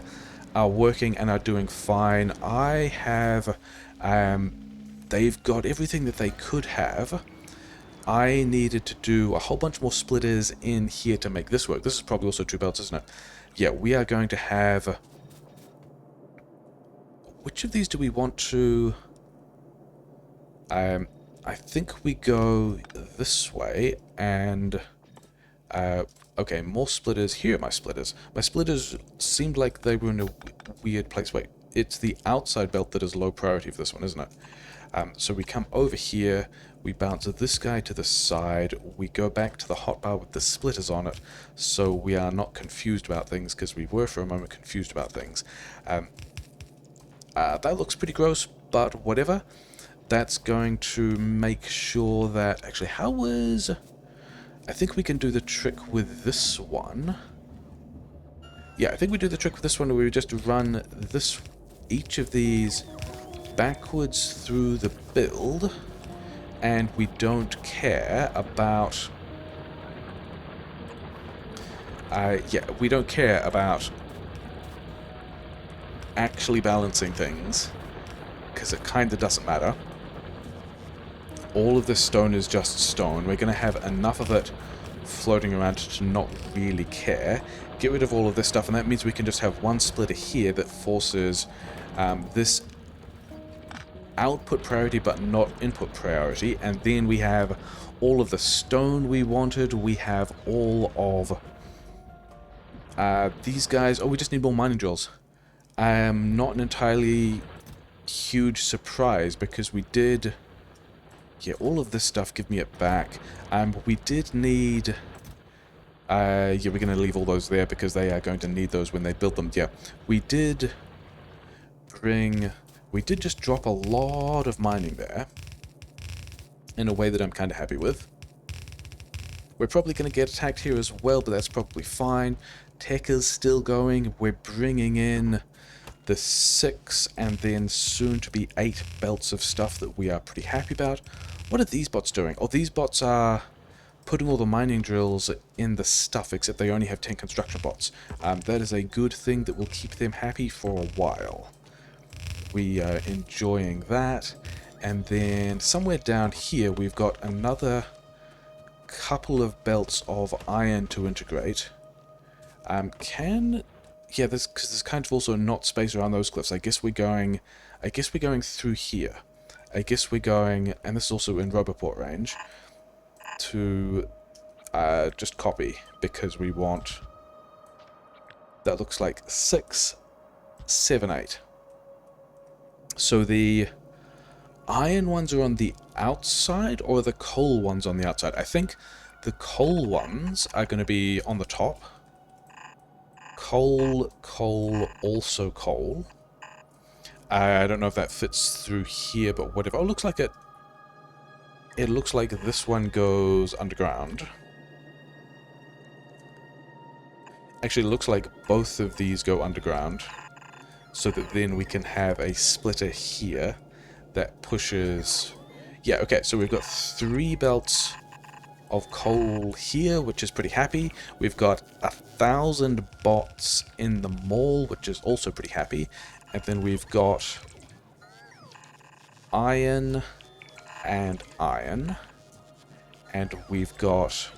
are working and are doing fine. I have... they've got everything that they could have. I needed to do a whole bunch more splitters in here to make this work. This is probably also 2 belts, isn't it? Yeah, we are going to have... Which of these do we want to... I think we go this way and... okay, more splitters. Here are my splitters. My splitters seemed like they were in a weird place. Wait, it's the outside belt that is low priority for this one, isn't it? So we come over here, we bounce this guy to the side, we go back to the hotbar with the splitters on it, so we are not confused about things, because we were for a moment confused about things. That looks pretty gross, but whatever. That's going to make sure that... Actually, how was... I think we can do the trick with this one. Yeah, I think we do the trick with this one where we just run this... each of these backwards through the build, and we don't care about... yeah, we don't care about actually balancing things, because it kind of doesn't matter. All of this stone is just stone. We're going to have enough of it floating around to not really care. Get rid of all of this stuff, and that means we can just have one splitter here that forces this output priority but not input priority. And then we have all of the stone we wanted. We have all of these guys. Oh, we just need more mining drills. Not an entirely huge surprise because we did... Yeah, all of this stuff, give me it back. We did need... yeah, we're going to leave all those there because they are going to need those when they build them. Yeah, we did bring... We did just drop a lot of mining there in a way that I'm kind of happy with. We're probably going to get attacked here as well, but that's probably fine. Tech is still going. We're bringing in the 6 and then soon to be 8 belts of stuff that we are pretty happy about. What are these bots doing? Oh, these bots are putting all the mining drills in the stuff, except they only have 10 construction bots. That is a good thing that will keep them happy for a while. We are enjoying that. And then somewhere down here we've got another couple of belts of iron to integrate. Yeah, because there's kind of also not space around those cliffs. I guess we're going through here. I guess we're going, and this is also in Roboport range, to just copy, because we want, that looks like 6, 7, 8. So the iron ones are on the outside, or the coal ones on the outside? I think the coal ones are going to be on the top. Coal, coal, also coal. I don't know if that fits through here, but whatever. Oh, it looks like it looks like this one goes underground. Actually, it looks like both of these go underground, so that then we can have a splitter here that pushes... Yeah, okay, so we've got 3 belts of coal here, which is pretty happy. We've got 1,000 bots in the mall, which is also pretty happy. And then we've got iron and iron. And we've got...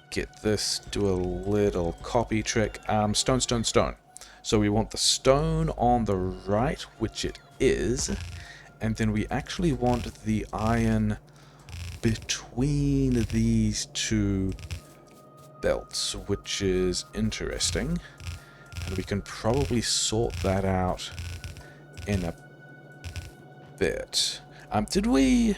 Get this, do a little copy trick. Stone, stone, stone. So we want the stone on the right, which it is. And then we actually want the iron between these 2 belts, which is interesting. And we can probably sort that out in a bit. Did we...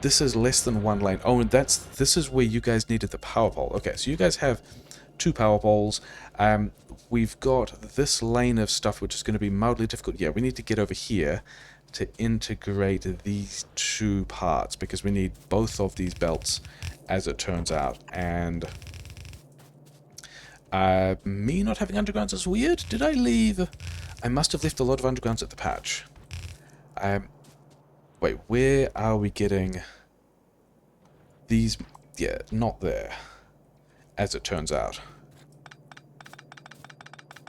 This is less than 1 lane. Oh, and this is where you guys needed the power pole. Okay, so you guys have 2 power poles. We've got this lane of stuff which is going to be mildly difficult. Yeah, we need to get over here to integrate these 2 parts, because we need both of these belts, as it turns out. And me not having undergrounds is weird. Did I leave? I must have left a lot of undergrounds at the patch. Wait, where are we getting these? Yeah, not there, as it turns out.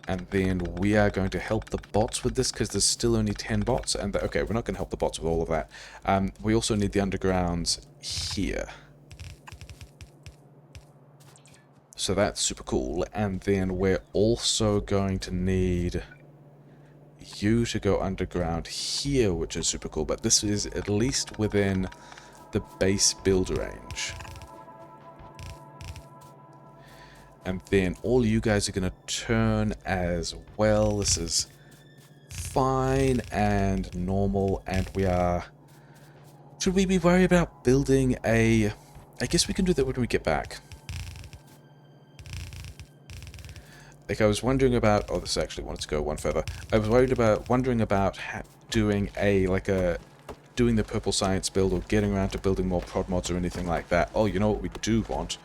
And then we are going to help the bots with this, because there's still only 10 bots. And okay, we're not going to help the bots with all of that. We also need the undergrounds here. So that's super cool. And then we're also going to need you to go underground here, which is super cool. But this is at least within the base build range. And then all you guys are going to turn as well. This is fine and normal. And we are... Should we be worried about building a... I guess we can do that when we get back. Like, I was wondering about... Oh, this actually wanted to go one further. I was wondering about doing doing the purple science build, or getting around to building more prod mods or anything like that. Oh, you know what we do want?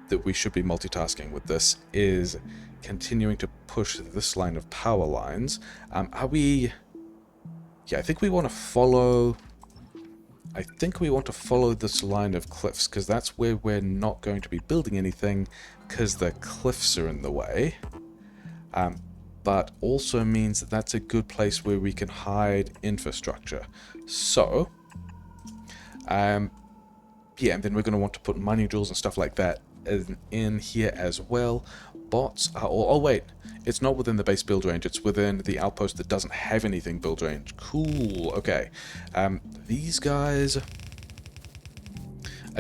That we should be multitasking with this is continuing to push this line of power lines. Are we... Yeah, I think we want to follow... I think we want to follow this line of cliffs, because that's where we're not going to be building anything, because the cliffs are in the way. But also means that that's a good place where we can hide infrastructure. So, yeah, and then we're going to want to put mining drills and stuff like that in here as well. bots are all... Oh, wait. It's not within the base build range. It's within the outpost that doesn't have anything build range. Cool. Okay. These guys are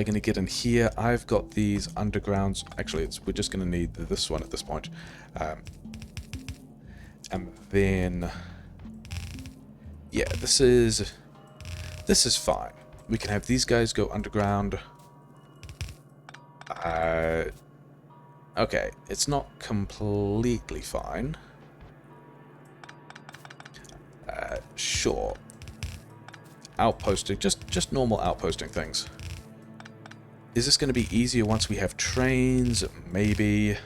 going to get in here. I've got these undergrounds. Actually, we're just going to need this one at this point. And then... Yeah, this is fine. We can have these guys go underground. Okay, it's not completely fine. Sure. Outposting, just normal outposting things. Is this going to be easier once we have trains? Maybe.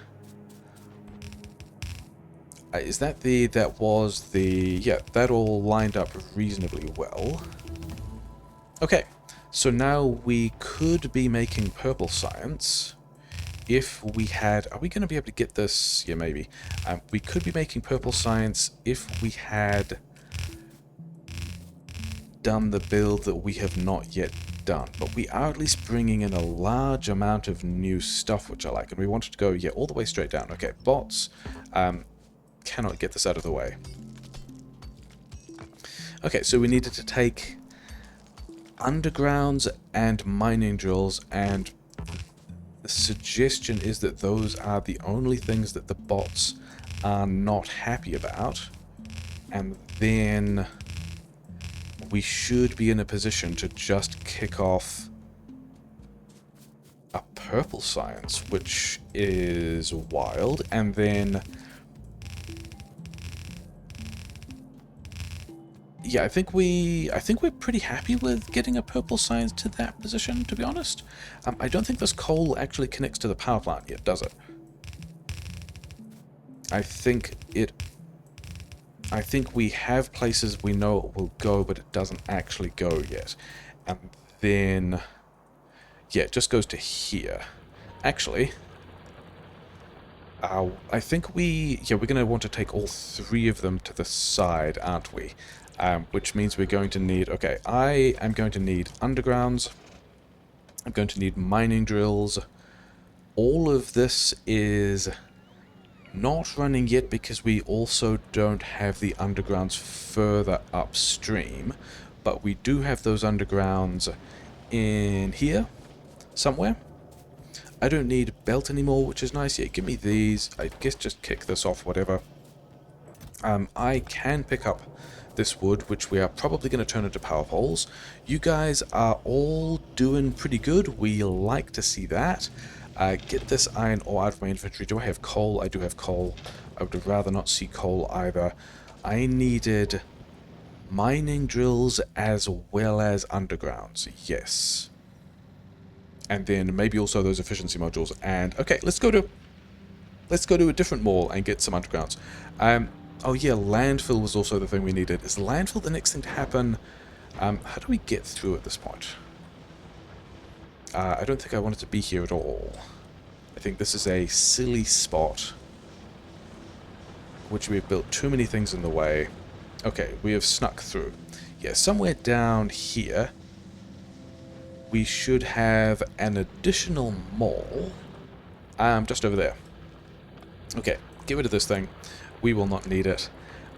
Is that that was the... Yeah, that all lined up reasonably well. Okay, so now we could be making purple science if we had... Are we going to be able to get this? Yeah, maybe. We could be making purple science if we had done the build that we have not yet done. But we are at least bringing in a large amount of new stuff, which I like. And we wanted to go, yeah, all the way straight down. Okay, bots. Cannot get this out of the way. Okay, so we needed to take undergrounds and mining drills, and the suggestion is that those are the only things that the bots are not happy about, and then we should be in a position to just kick off a purple science, which is wild, and then... Yeah, I think we're pretty happy with getting a purple science to that position, to be honest. I don't think this coal actually connects to the power plant yet, does it? I think we have places we know it will go, but it doesn't actually go yet. And then, yeah, it just goes to here. Actually, I think we're going to want to take all three of them to the side, aren't we? Which means we're going to need... Okay, I am going to need undergrounds. I'm going to need mining drills. All of this is not running yet because we also don't have the undergrounds further upstream. But we do have those undergrounds in here somewhere. I don't need belt anymore, which is nice. Yeah, give me these. I guess just kick this off, whatever. I can pick up this wood, which we are probably going to turn into power poles. You guys are all doing pretty good. We like to see that. Get this iron ore out of my inventory. Do I have coal? I do have coal. I would rather not see coal either. I needed mining drills as well as undergrounds. Yes. And then maybe also those efficiency modules. And okay, let's go to a different mall and get some undergrounds. Oh yeah, landfill was also the thing we needed. Is landfill the next thing to happen? How do we get through at this point? I don't think I wanted to be here at all. I think this is a silly spot, which we have built too many things in the way. Okay, we have snuck through. Yeah, somewhere down here, we should have an additional mall. Just over there. Okay, get rid of this thing. We will not need it.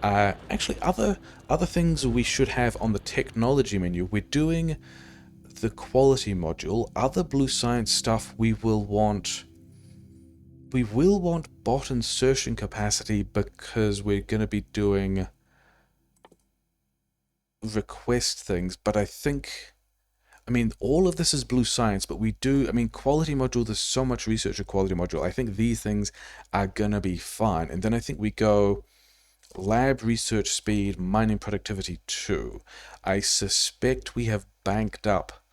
Actually, other things we should have on the technology menu. We're doing the quality module. Other blue science stuff we will want. We will want bot insertion capacity because we're going to be doing request things. But I think... I mean, all of this is blue science, but we do... I mean, quality module, there's so much research of quality module. I think these things are going to be fine. And then I think we go lab research speed, mining productivity 2. I suspect we have banked up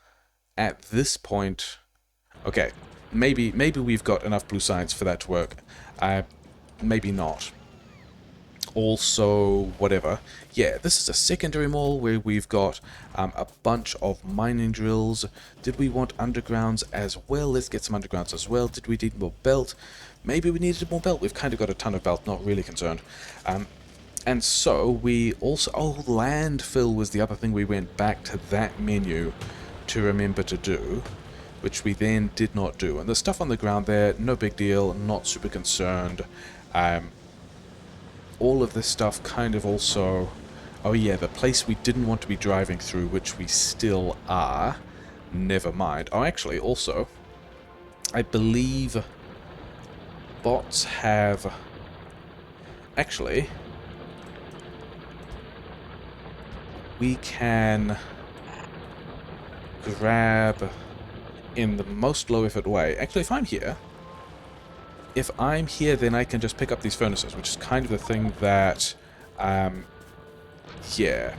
at this point... Okay, maybe we've got enough blue science for that to work. Maybe not. Also, whatever. Yeah, this is a secondary mall where we've got a bunch of mining drills. Did we want undergrounds as well? Let's get some undergrounds as well. Did we need more belt? Maybe we needed more belt. We've kind of got a ton of belt, not really concerned. And so we also... Oh, landfill was the other thing we went back to that menu to remember to do. which we then did not do. And the stuff on the ground there, no big deal, not super concerned. All of this stuff kind of also... Oh yeah, the place we didn't want to be driving through, which we still are. Never mind. Oh, actually, also, I believe bots have... Actually, we can grab in the most low effort way. Actually, if I'm here, then I can just pick up these furnaces, which is kind of the thing that, yeah.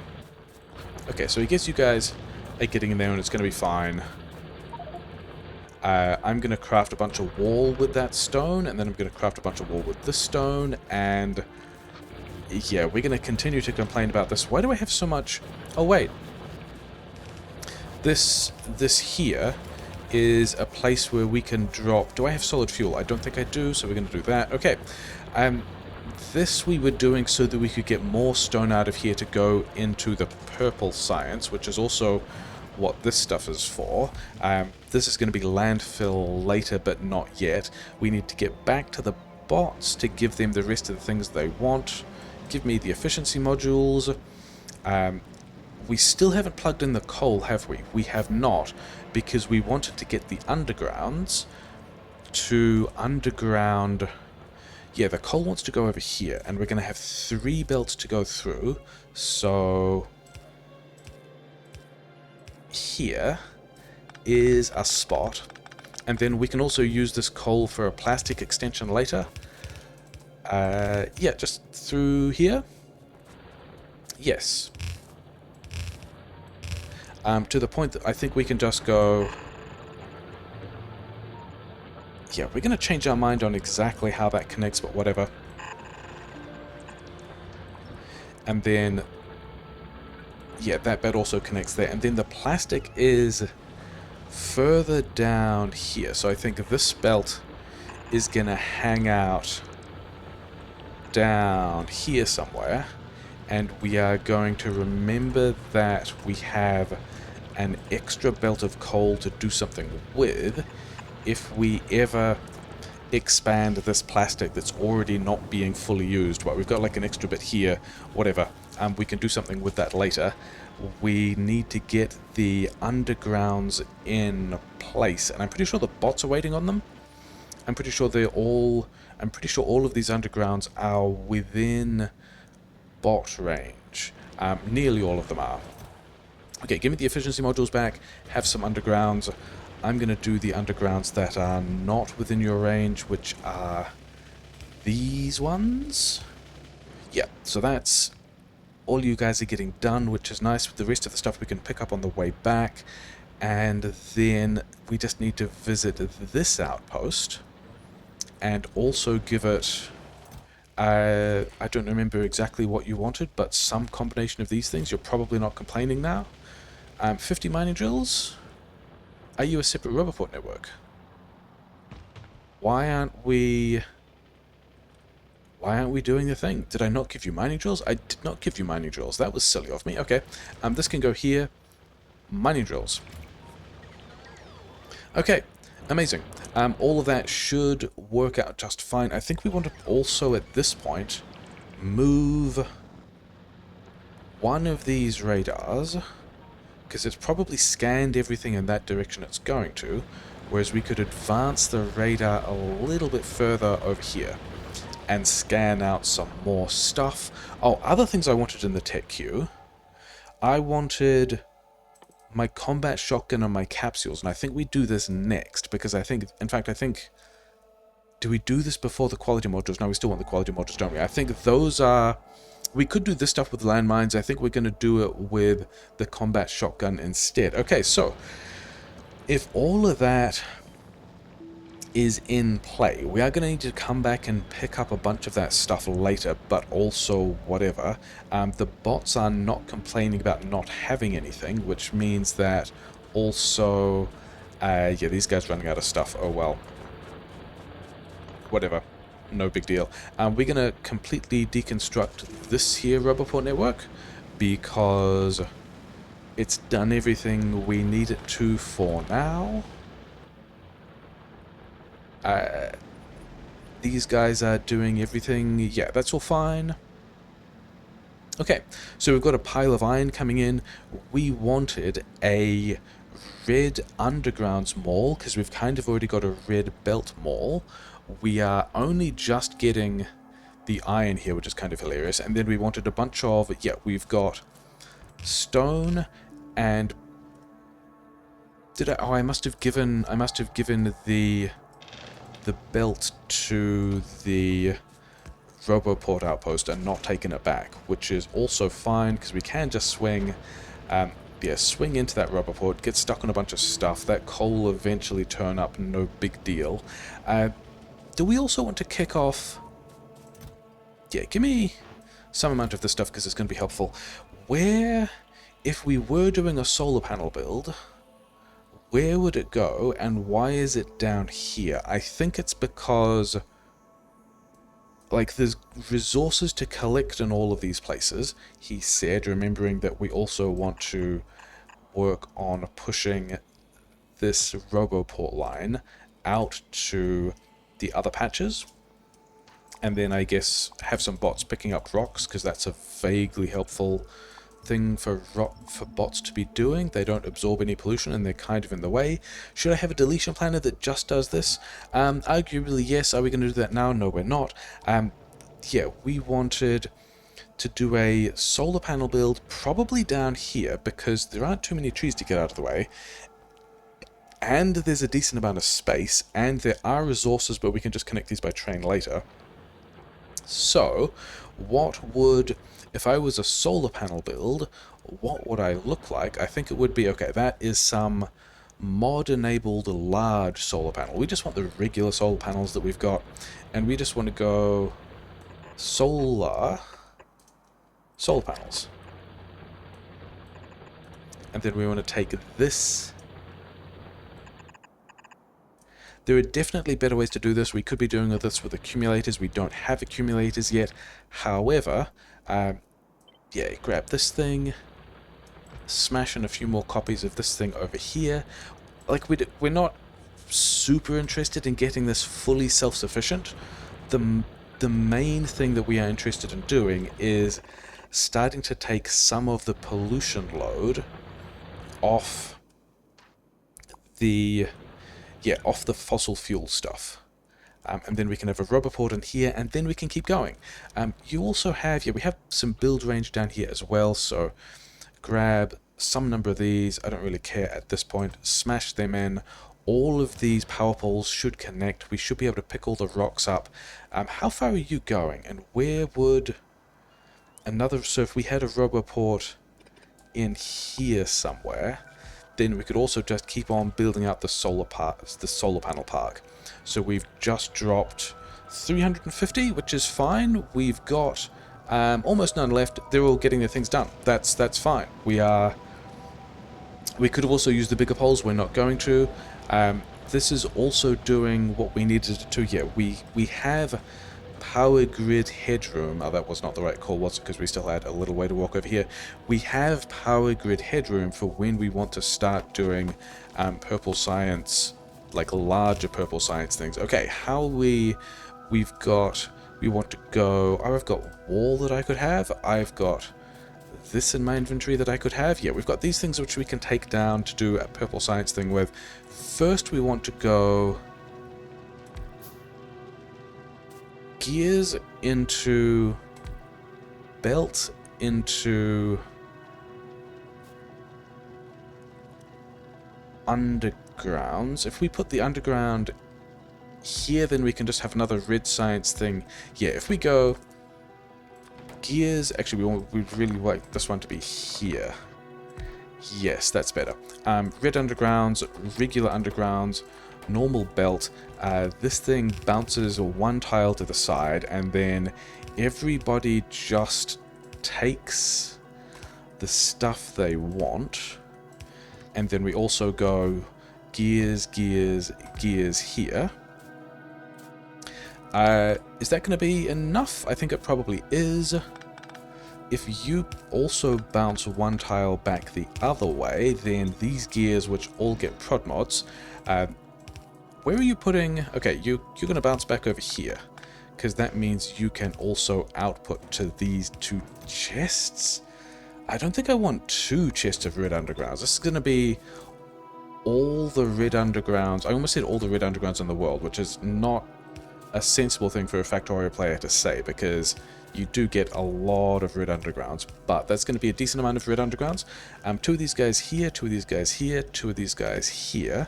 Okay, so I guess you guys are getting in there and it's going to be fine. I'm going to craft a bunch of wall with that stone, and then I'm going to craft a bunch of wall with this stone, and yeah, we're going to continue to complain about this. Why do I have so much... Oh, wait. This here is a place where we can drop... Do I have solid fuel? I don't think I do, so we're going to do that. Okay. This we were doing so that we could get more stone out of here to go into the purple science, which is also what this stuff is for. This is going to be landfill later, but not yet. We need to get back to the bots to give them the rest of the things they want. Give me the efficiency modules. We still haven't plugged in the coal, have we? We have not, because we wanted to get the undergrounds to underground... Yeah, the coal wants to go over here, and we're going to have 3 belts to go through. So... here is a spot, and then we can also use this coal for a plastic extension later. Yeah, just through here. Yes. To the point that I think we can just go... Yeah, we're going to change our mind on exactly how that connects, but whatever. And then... yeah, that bed also connects there. And then the plastic is further down here. So I think this belt is going to hang out down here somewhere. And we are going to remember that we have an extra belt of coal to do something with if we ever expand this plastic that's already not being fully used. Well, we've got like an extra bit here, whatever. We can do something with that later. We need to get the undergrounds in place, and I'm pretty sure the bots are waiting on them. I'm pretty sure all of these undergrounds are within bot range. Nearly all of them are. Okay, give me the efficiency modules back, have some undergrounds. I'm going to do the undergrounds that are not within your range, which are these ones. Yeah, so that's all you guys are getting done, which is nice. With the rest of the stuff we can pick up on the way back. And then we just need to visit this outpost and also give it... I don't remember exactly what you wanted, but some combination of these things. You're probably not complaining now. 50 mining drills. Are you a separate Roboport network? Why aren't we doing the thing? Did I not give you mining drills? I did not give you mining drills. That was silly of me. Okay. This can go here. Mining drills. Okay. Amazing. All of that should work out just fine. I think we want to also, at this point, move one of these radars, because it's probably scanned everything in that direction it's going to, whereas we could advance the radar a little bit further over here and scan out some more stuff. Oh, other things I wanted in the tech queue. I wanted my combat shotgun and my capsules, and I think we do this next, because I think, in fact, do we do this before the quality modules? No, we still want the quality modules, don't we? I think those are... We could do this stuff with landmines. I think we're going to do it with the combat shotgun instead. Okay, so if all of that is in play, we are going to need to come back and pick up a bunch of that stuff later, but also whatever. The bots are not complaining about not having anything, which means that also... yeah, these guys running out of stuff. Oh well. Whatever. No big deal. We're going to completely deconstruct this here Roboport network because it's done everything we need it to for now. These guys are doing everything. Yeah, that's all fine. Okay, so we've got a pile of iron coming in. We wanted a red undergrounds mall because we've kind of already got a red belt mall. We are only just getting the iron here, which is kind of hilarious. And then we wanted a bunch of, yeah, we've got stone and I must have given the belt to the Roboport outpost and not taken it back, which is also fine because we can just swing, yeah, swing into that Roboport, get stuck on a bunch of stuff. That coal will eventually turn up, no big deal. Do we also want to kick off? Yeah, give me some amount of this stuff because it's going to be helpful. Where, if we were doing a solar panel build, where would it go and why is it down here? I think it's because, like, there's resources to collect in all of these places, he said, remembering that we also want to work on pushing this Roboport line out to the other patches. And then I guess have some bots picking up rocks, because that's a vaguely helpful thing for bots to be doing. They don't absorb any pollution and they're kind of in the way. Should I have a deletion planner that just does this? Arguably yes. Are we going to do that now? No, we're not. Yeah, we wanted to do a solar panel build probably down here because there aren't too many trees to get out of the way, and there's a decent amount of space, and there are resources, but we can just connect these by train later. So what would, if I was a solar panel build, what would I look like? I think it would be, okay, that is some mod-enabled large solar panel. We just want the regular solar panels that we've got, and we just want to go solar panels. And then we want to take this. There are definitely better ways to do this. We could be doing this with accumulators. We don't have accumulators yet. However, yeah, grab this thing, smash in a few more copies of this thing over here. Like, we're not super interested in getting this fully self-sufficient. The main thing that we are interested in doing is starting to take some of the pollution load off the fossil fuel stuff. And then we can have a Roboport in here, and then we can keep going. You also have, yeah, we have some build range down here as well, so grab some number of these, I don't really care at this point, smash them in. All of these power poles should connect. We should be able to pick all the rocks up. How far are you going, and where would another, so if we had a Roboport in here somewhere, then we could also just keep on building out the solar panel park. So we've just dropped 350, which is fine. We've got almost none left. They're all getting their things done. That's fine. We could have also used the bigger poles. We're not going to. This is also doing what we needed to. Yeah, we have power grid headroom. Oh, that was not the right call, was it? Because we still had a little way to walk over here. We have power grid headroom for when we want to start doing purple science, like larger purple science things. Okay, we want to go, oh, I've got wall that I could have. I've got this in my inventory that I could have. Yeah, we've got these things which we can take down to do a purple science thing with. First, we want to go gears into belt into undergrounds. If we put the underground here, then we can just have another red science thing. Yeah, if we go gears, actually we'd really like this one to be here. Yes, that's better. Red undergrounds, regular undergrounds, normal belt. This thing bounces one tile to the side, and then everybody just takes the stuff they want, and then we also go gears, gears, gears here. Is that going to be enough? I think it probably is. If you also bounce one tile back the other way, then these gears, which all get prod mods, where are you putting... Okay, you're going to bounce back over here, because that means you can also output to these 2 chests. I don't think I want 2 chests of red undergrounds. This is going to be all the red undergrounds. I almost said all the red undergrounds in the world, which is not a sensible thing for a Factorio player to say, because you do get a lot of red undergrounds, but that's going to be a decent amount of red undergrounds. 2 of these guys here, 2 of these guys here, 2 of these guys here,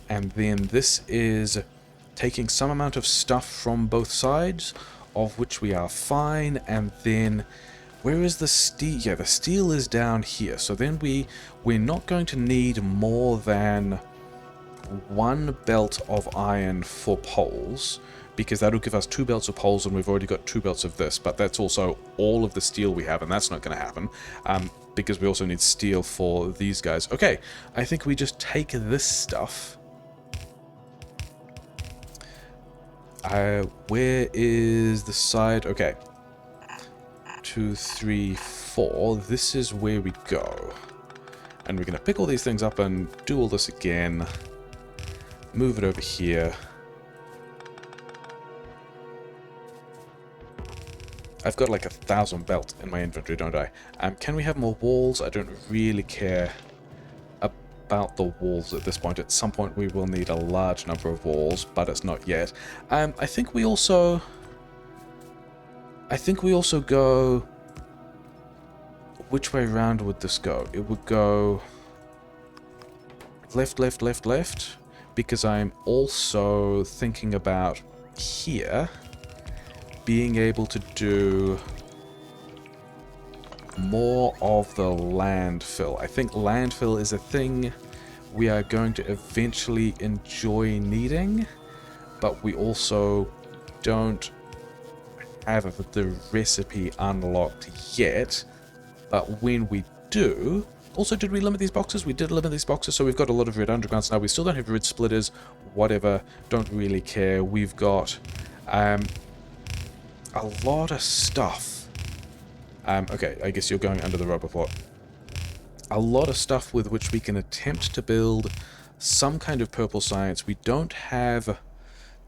and then this is taking some amount of stuff from both sides, of which we are fine, and then where is the steel? Yeah, the steel is down here, so then we're not going to need more than 1 belt of iron for poles, because that'll give us 2 belts of poles, and we've already got 2 belts of this, but that's also all of the steel we have, and that's not going to happen, because we also need steel for these guys. Okay, I think we just take this stuff. Where is the side? Okay. 2, 3, 4. This is where we go. And we're going to pick all these things up and do all this again. Move it over here. I've got like 1,000 belt in my inventory, don't I? Can we have more walls? I don't really care about the walls at this point. At some point we will need a large number of walls, but it's not yet. I think we also go... Which way around would this go? It would go left, left, left, left, because I'm also thinking about here being able to do more of the landfill. I think landfill is a thing we are going to eventually enjoy needing, but we also don't have the recipe unlocked yet. But when we do... Also, did we limit these boxes? We did limit these boxes, so we've got a lot of red undergrounds now. We still don't have red splitters, whatever, don't really care. We've got a lot of stuff. Okay, I guess you're going under the rubber pot. A lot of stuff with which we can attempt to build some kind of purple science. We don't have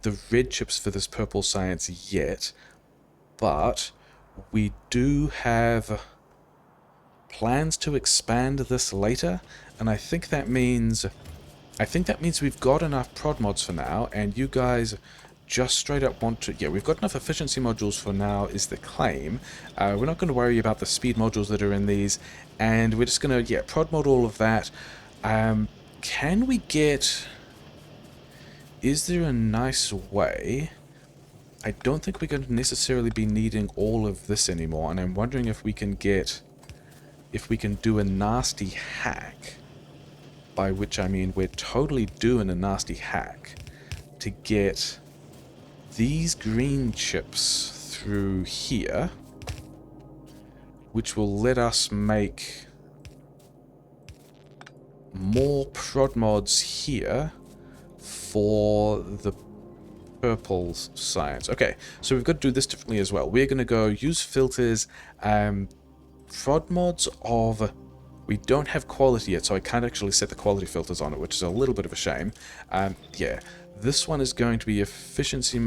the red chips for this purple science yet, but we do have plans to expand this later, and I think that means we've got enough prod mods for now, and you guys just straight up want to... Yeah, we've got enough efficiency modules for now is the claim. We're not going to worry about the speed modules that are in these, and we're just going to, yeah, prod mod all of that. Can we get... Is there a nice way... I don't think we're going to necessarily be needing all of this anymore, and I'm wondering if we can get... If we can do a nasty hack, by which I mean we're totally doing a nasty hack, to get these green chips through here, which will let us make more prod mods here for the purple science. Okay, so we've got to do this differently as well. We're going to go use filters, prod mods of... We don't have quality yet, so I can't actually set the quality filters on it, which is a little bit of a shame. Yeah, this one is going to be efficiency...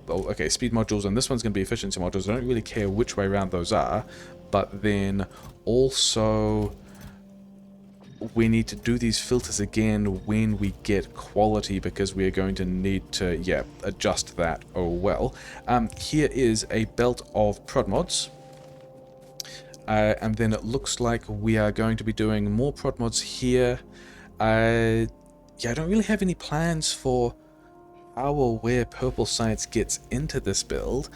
Oh, okay, speed modules, and this one's going to be efficiency modules. I don't really care which way around those are, but then also we need to do these filters again when we get quality, because we are going to need to, yeah, adjust that. Oh well. Here is a belt of prod mods. And then it looks like we are going to be doing more prod mods here. Yeah, I don't really have any plans for how or where purple science gets into this build.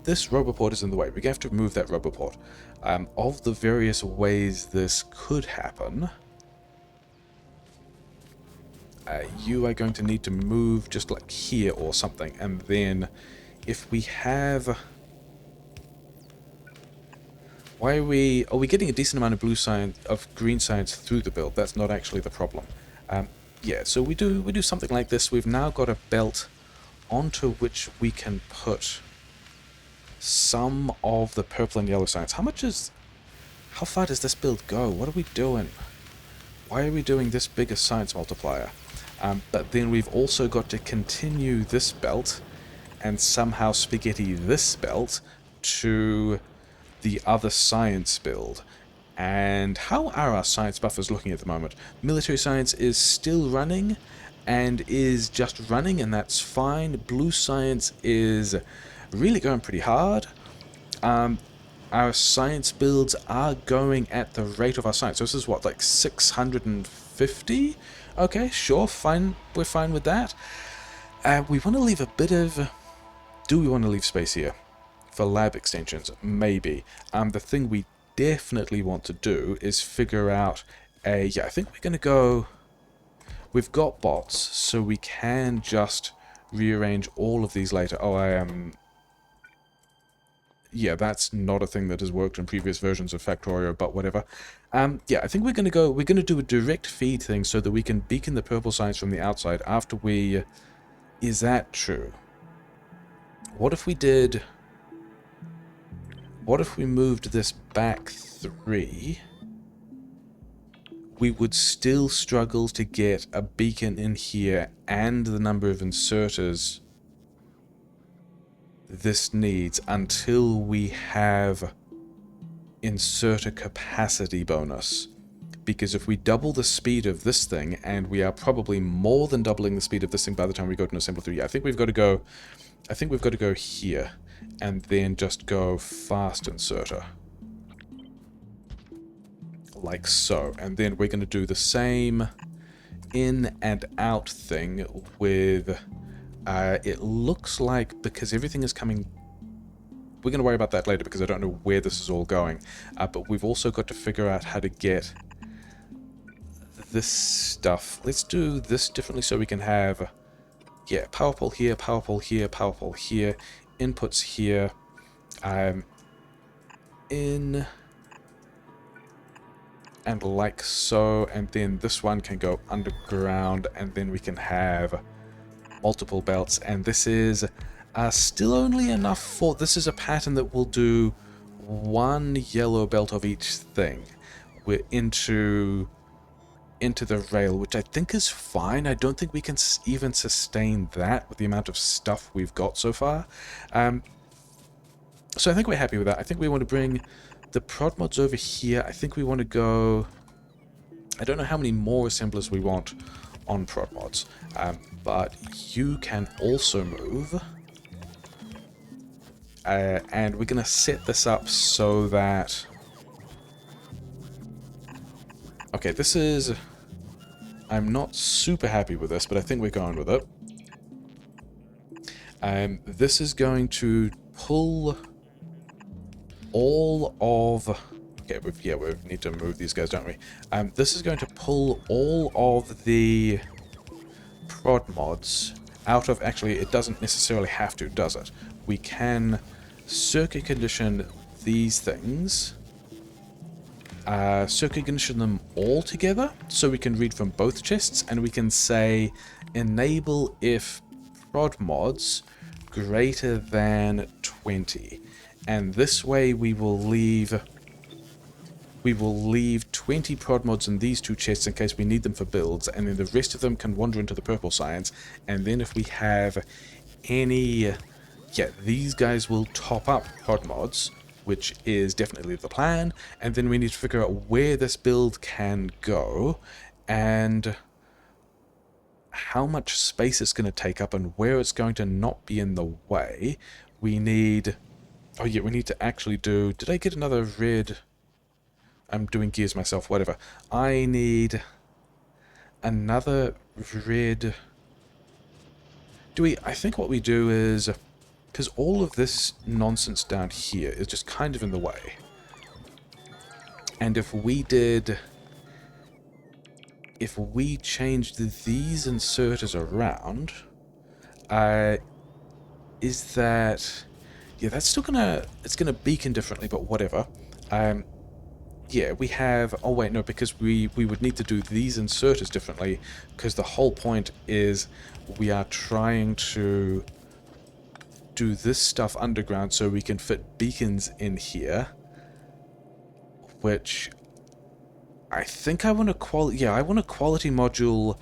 This roboport is in the way. We're going to have to remove that roboport. Of the various ways this could happen, you are going to need to move just like here or something. And then if we have... Why are we getting a decent amount of blue science, of green science through the build? That's not actually the problem. Yeah, so we do something like this. We've now got a belt onto which we can put some of the purple and yellow science. How far does this build go? What are we doing? Why are we doing this bigger science multiplier? But then we've also got to continue this belt and somehow spaghetti this belt to the other science build. And how are our science buffers looking at the moment? Military science is still running and is just running, and that's fine. Blue science is really going pretty hard. Our science builds are going at the rate of our science. So this is what, like 650? Okay, sure, fine. We're fine with that. We want to leave a bit of... Do we want to leave space here for lab extensions? Maybe. The thing we definitely want to do is figure out a... Yeah, I think we're going to go... We've got bots, so we can just rearrange all of these later. Oh, I am... Yeah, that's not a thing that has worked in previous versions of Factorio, but whatever. Yeah, I think we're going to do a direct feed thing so that we can beacon the purple science from the outside after we... Is that true? What if we did... What if we moved this back 3? We would still struggle to get a beacon in here and the number of inserters this needs until we have inserter capacity bonus. Because if we double the speed of this thing, and we are probably more than doubling the speed of this thing by the time we go to an assembly 3, yeah, I think we've got to go here and then just go fast inserter. Like so. And then we're going to do the same in and out thing with... it looks like, because everything is coming... We're going to worry about that later because I don't know where this is all going. But we've also got to figure out how to get this stuff. Let's do this differently so we can have... Yeah, power pole here, power pole here, power pole here, inputs here, in... and like so, and then this one can go underground, and then we can have multiple belts, and this is still only enough for... This is a pattern that will do one yellow belt of each thing. We're into the rail, which I think is fine. I don't think we can even sustain that with the amount of stuff we've got so far. So I think we're happy with that. I think we want to bring the prod mods over here. I think we want to go... I don't know how many more assemblers we want on prod mods, but you can also move. And we're going to set this up so that... Okay, this is... I'm not super happy with this, but I think we're going with it. This is going to pull all of... Okay, we need to move these guys, don't we? This is going to pull all of the prod mods out of... Actually, it doesn't necessarily have to, does it? We can circuit condition these things... circuit condition them all together so we can read from both chests, and we can say enable if prod mods greater than 20, and this way we will leave 20 prod mods in these two chests in case we need them for builds, and then the rest of them can wander into the purple science. And then if we have any... Yeah, these guys will top up prod mods, which is definitely the plan, and then we need to figure out where this build can go, and how much space it's going to take up, and where it's going to not be in the way. We need... Oh yeah, we need to actually do... Did I get another red... I'm doing gears myself, whatever. I need another red... I think what we do is... Because all of this nonsense down here is just kind of in the way. And if we did... If we changed these inserters around... is that... Yeah, that's still gonna... It's gonna beacon differently, but whatever. Yeah, we have... Oh wait, no, because we would need to do these inserters differently, because the whole point is we are trying to do this stuff underground so we can fit beacons in here, which I think I want a quality... Yeah, I want a quality module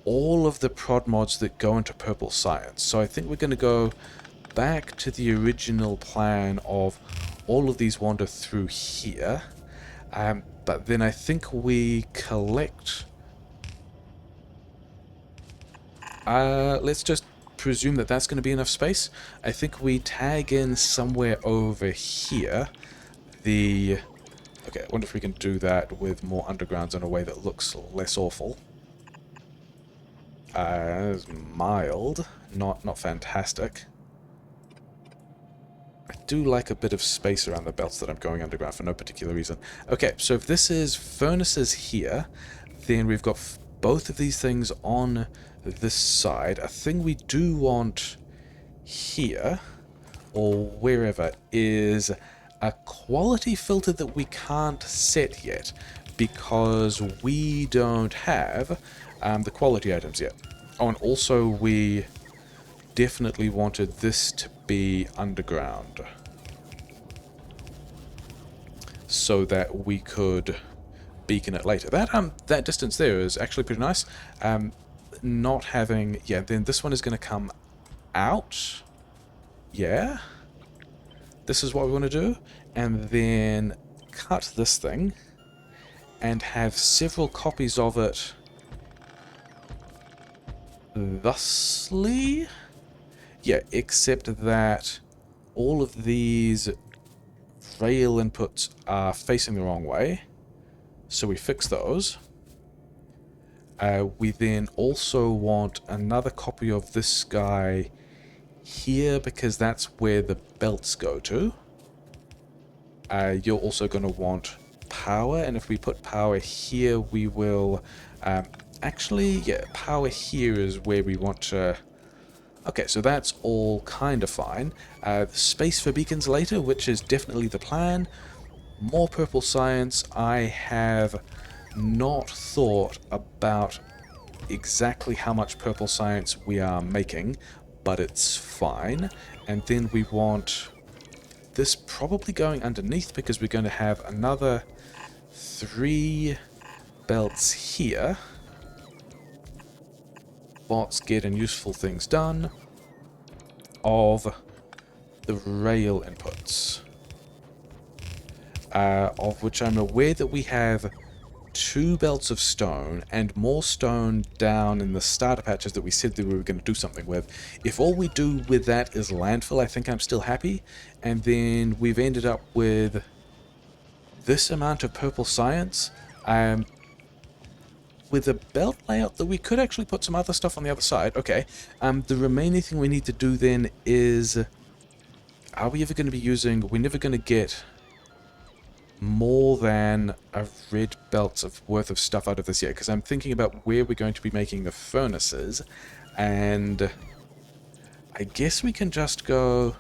all of the prod mods that go into Purple Science. So I think we're going to go back to the original plan of all of these wander through here. But then I think we collect... let's just presume that that's going to be enough space. I think we tag in somewhere over here the... Okay, I wonder if we can do that with more undergrounds in a way that looks less awful. It's mild, not fantastic. I do like a bit of space around the belts that I'm going underground for no particular reason. Okay, so if this is furnaces here, then we've got both of these things on this side. A thing we do want here, or wherever, is a quality filter that we can't set yet because we don't have the quality items yet. Oh, and also we definitely wanted this to be underground so that we could beacon it later. That distance there is actually pretty nice. Not having... Yeah, then this one is going to come out. Yeah. This is what we want to do. And then cut this thing and have several copies of it thusly. Yeah, except that all of these rail inputs are facing the wrong way. So we fix those. We then also want another copy of this guy here because that's where the belts go to. You're also going to want power, and if we put power here, we will... actually, yeah, power here is where we want to... Okay, so that's all kind of fine. Space for beacons later, which is definitely the plan. More Purple Science. I have not thought about exactly how much Purple Science we are making, but it's fine. And then we want this probably going underneath because we're going to have another 3 belts here. Bots getting useful things done of the rail inputs. Of which I'm aware that we have 2 belts of stone and more stone down in the starter patches that we said that we were going to do something with. If all we do with that is landfill, I think I'm still happy. And then we've ended up with this amount of Purple Science. With a belt layout that we could actually put some other stuff on the other side. Okay. The remaining thing we need to do then is... Are we ever going to be using... We're never going to get more than a red belt's worth of stuff out of this yet, because I'm thinking about where we're going to be making the furnaces, and I guess we can just go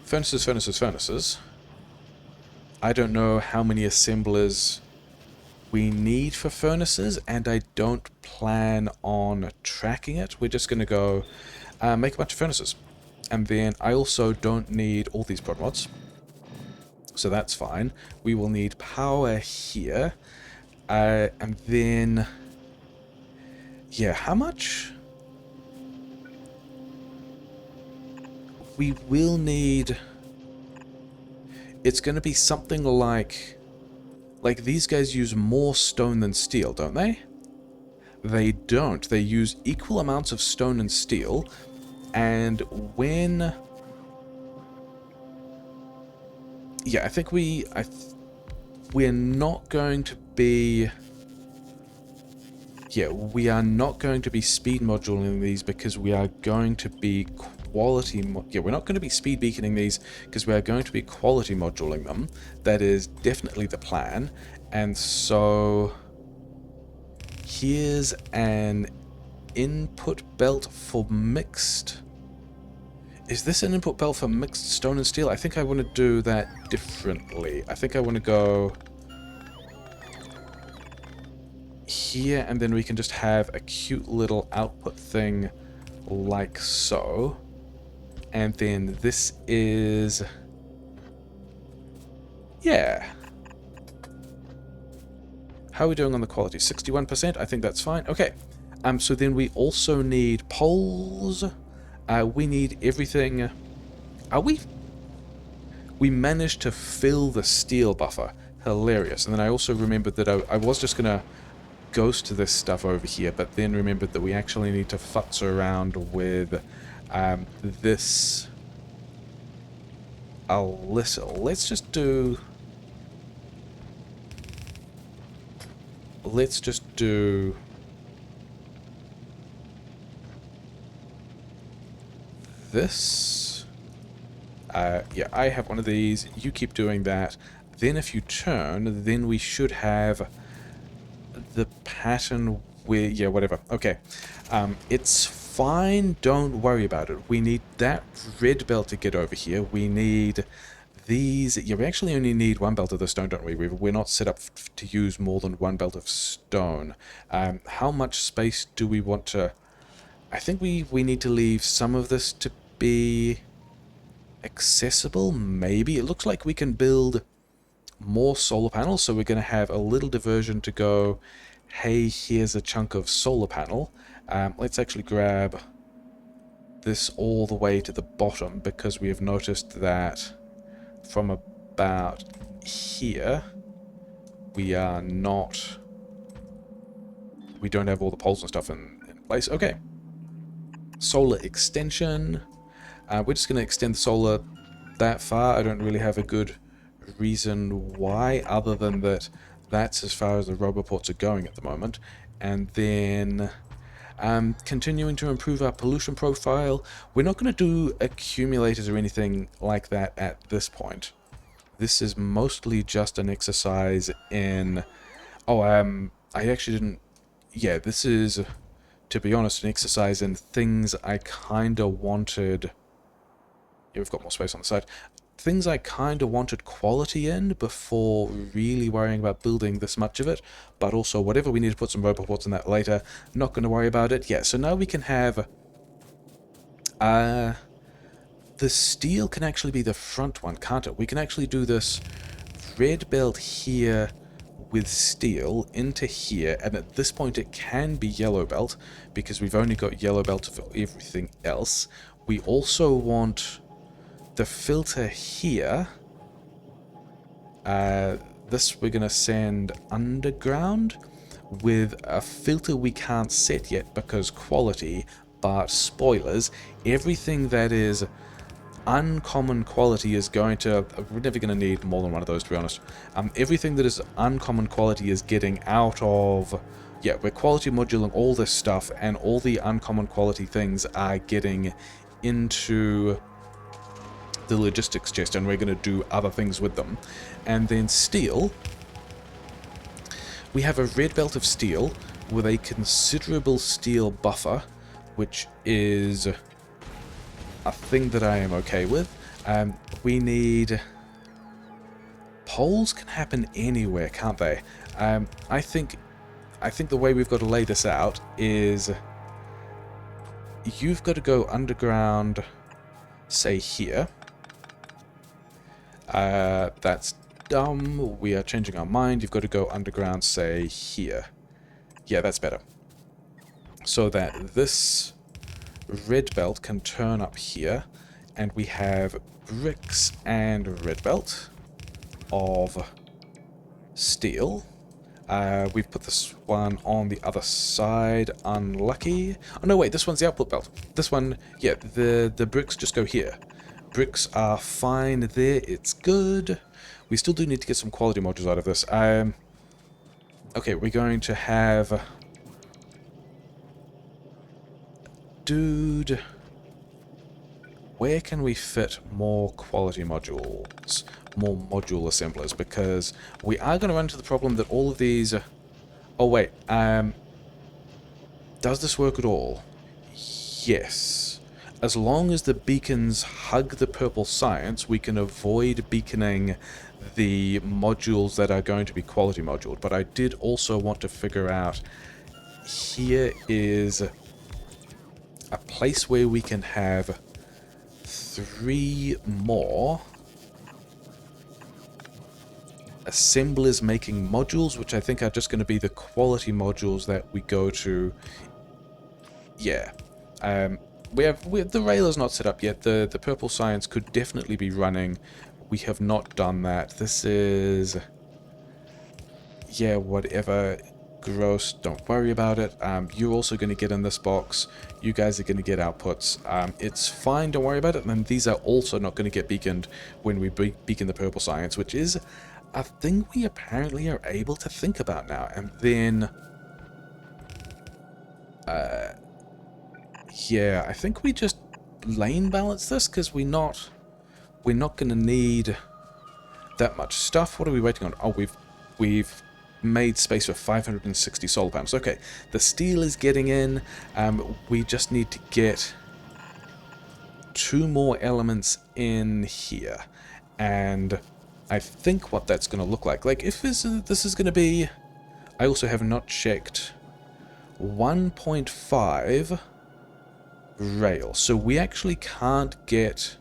furnaces, furnaces, furnaces. I don't know how many assemblers we need for furnaces, and I don't plan on tracking it. We're just going to go make a bunch of furnaces. And then I also don't need all these prod mods, so that's fine. We will need power here, and then... Yeah, how much? We will need... It's going to be something like... Like, these guys use more stone than steel, don't they? They don't. They use equal amounts of stone and steel, and when... Yeah, I think we're not going to be... Yeah, we are not going to be speed moduling these because we are going to be quality... Yeah, we're not going to be speed beaconing these because we are going to be quality moduling them. That is definitely the plan. And so... Here's an input belt for mixed... Is this an input belt for mixed stone and steel? I think I want to do that differently. I think I want to go here, and then we can just have a cute little output thing like so. And then this is... Yeah. How are we doing on the quality? 61%? I think that's fine. Okay. So then we also need poles. We need everything. Are we? We managed to fill the steel buffer. Hilarious. And then I also remembered that I was just going to ghost this stuff over here, but then remembered that we actually need to futz around with this a little. Let's just do... Let's just do... this. Yeah, I have one of these. You keep doing that. Then if you turn, then we should have the pattern with... yeah, whatever. Okay. It's fine. Don't worry about it. We need that red belt to get over here. We need these... yeah, we actually only need one belt of the stone, don't we? We're not set up to use more than one belt of stone. How much space do we want to... I think we need to leave some of this to be accessible, maybe. It looks like we can build more solar panels, so we're going to have a little diversion to go, hey, here's a chunk of solar panel. Let's actually grab this all the way to the bottom, because we have noticed that from about here, we are not... we don't have all the poles and stuff in place. Okay. Solar extension. We're just going to extend the solar that far. I don't really have a good reason why, other than that that's as far as the roboports are going at the moment. And then continuing to improve our pollution profile. We're not going to do accumulators or anything like that at this point. This is mostly just an exercise in... oh, I actually didn't... yeah, this is, to be honest, an exercise in things I kind of wanted... yeah, we've got more space on the side. Things I kind of wanted quality in before really worrying about building this much of it, but also whatever we need to put some roboports in that later, not going to worry about it. Yeah, so now we can have... the steel can actually be the front one, can't it? We can actually do this red belt here with steel into here, and at this point it can be yellow belt, because we've only got yellow belt for everything else. We also want the filter here. This we're going to send underground with a filter we can't set yet because quality, but spoilers, everything that is uncommon quality is going to... we're never going to need more than one of those, to be honest. Everything that is uncommon quality is getting out of... yeah, we're quality moduling all this stuff, and all the uncommon quality things are getting into the logistics chest, and we're going to do other things with them. And then steel, we have a red belt of steel with a considerable steel buffer, which is a thing that I am okay with. We need... poles can happen anywhere, can't they? I think the way we've got to lay this out is you've got to go underground, say here. That's dumb. We are changing our mind. You've got to go underground, say here. Yeah, that's better. So that this red belt can turn up here, and we have bricks and red belt of steel. We've put this one on the other side. Unlucky. Oh no, wait, this one's the output belt. This one, yeah, the bricks just go here. Bricks are fine there, it's good. We still do need to get some quality modules out of this. Okay, we're going to have... dude, where can we fit more quality modules? More module assemblers, because we are going to run into the problem that all of these... oh wait, does this work at all? Yes. As long as the beacons hug the purple science, we can avoid beaconing the modules that are going to be quality moduled. But I did also want to figure out, here is a place where we can have 3 more assemblers making modules, which I think are just going to be the quality modules that we go to. Yeah. The rail is not set up yet. The purple science could definitely be running. We have not done that. This is... yeah, whatever. Gross. Don't worry about it. You're also going to get in this box. You guys are going to get outputs. It's fine. Don't worry about it. And these are also not going to get beaconed when we beacon the purple science, which is a thing we apparently are able to think about now. And then... yeah, I think we just lane balance this, because we're not going to need that much stuff. What are we waiting on? Oh, we've made space for 560 solar panels. Okay, the steel is getting in. We just need to get 2 more elements in here, and I think what that's going to look like if this is going to be... I also have not checked 1.5 rail, so we actually can't get...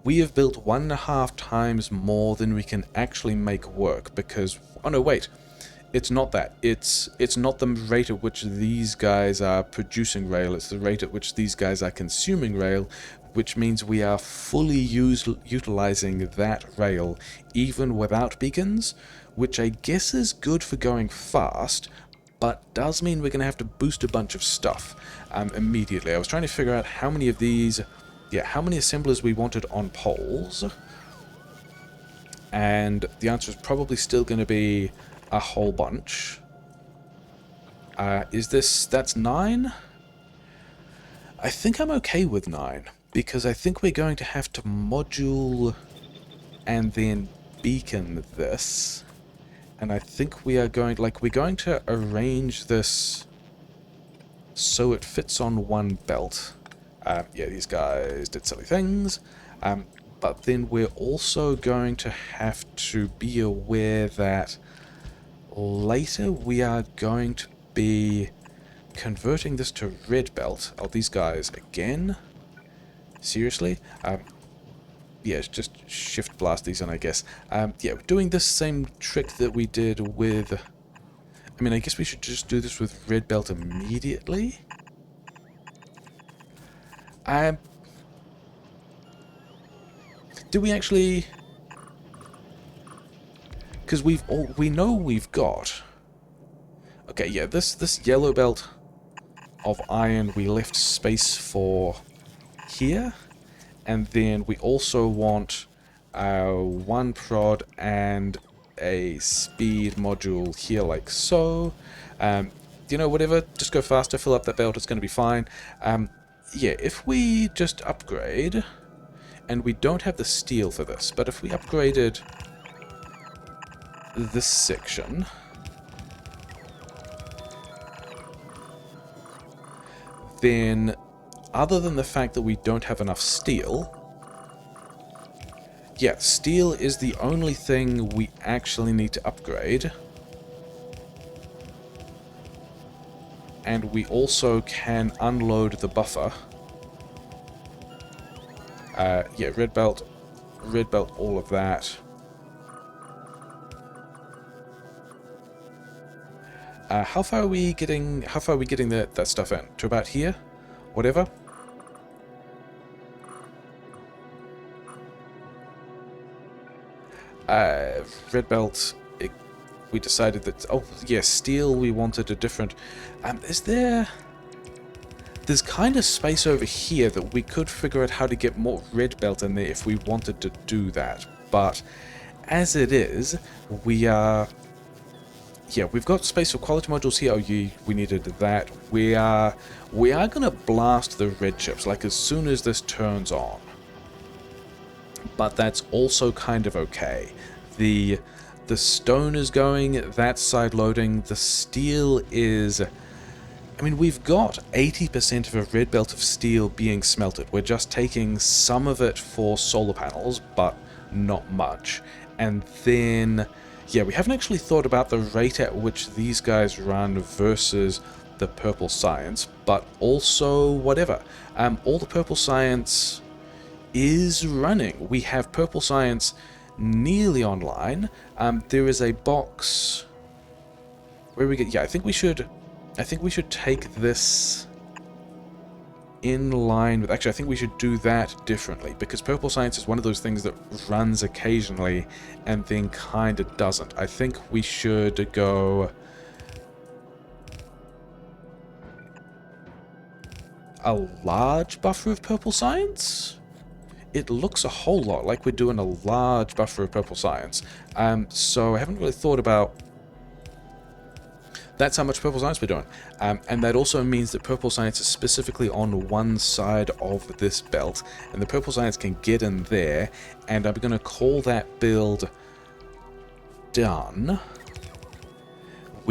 we have built 1.5 times more than we can actually make work, because... oh no, wait. It's not that. It's not the rate at which these guys are producing rail, it's the rate at which these guys are consuming rail, which means we are fully utilizing that rail even without beacons, which I guess is good for going fast, but does mean we're going to have to boost a bunch of stuff immediately. I was trying to figure out how many of these... yeah, how many assemblers we wanted on poles, and the answer is probably still going to be a whole bunch. That's 9? I think I'm okay with 9, because I think we're going to have to module and then beacon this, and I think we are going, we're going to arrange this so it fits on one belt. Yeah, these guys did silly things, but then we're also going to have to be aware that later we are going to be converting this to red belt. Oh, these guys again? Seriously? Yeah, just shift blast these in, I guess. Yeah, doing this same trick that we did with... I mean, I guess we should just do this with red belt immediately. Do we actually... because we know we've got... okay, yeah, this yellow belt of iron we left space for here, and then we also want 1 prod and a speed module here, like so. You know, whatever, just go faster, fill up that belt, it's going to be fine. Yeah, if we just upgrade, and we don't have the steel for this, but if we upgraded this section, then other than the fact that we don't have enough steel, yeah, steel is the only thing we actually need to upgrade. And we also can unload the buffer. Yeah, red belt, all of that. How far are we getting that stuff in? To about here? Whatever? Red belt, we decided that... oh, yeah, steel, we wanted a different... There's kind of space over here that we could figure out how to get more red belt in there if we wanted to do that. But as it is, we are... yeah, we've got space for quality modules here. Oh, we needed that. We are going to blast the red chips, like, as soon as this turns on. But that's also kind of okay. The stone is going, that's side loading. The steel is... I mean, we've got 80% of a red belt of steel being smelted. We're just taking some of it for solar panels, but not much. And then... yeah, we haven't actually thought about the rate at which these guys run versus the purple science, but also whatever. All the purple science is running. We have purple science nearly online. There is a box where we get. Yeah, I think we should take this in line with. Actually, I think we should do that differently, because purple science is one of those things that runs occasionally and then kind of doesn't. I think we should go a large buffer of purple science. It looks a whole lot like we're doing a large buffer of purple science. So I haven't really thought about. That's how much purple science we're doing. And that also means that purple science is specifically on one side of this belt, and the purple science can get in there, and I'm going to call that build done.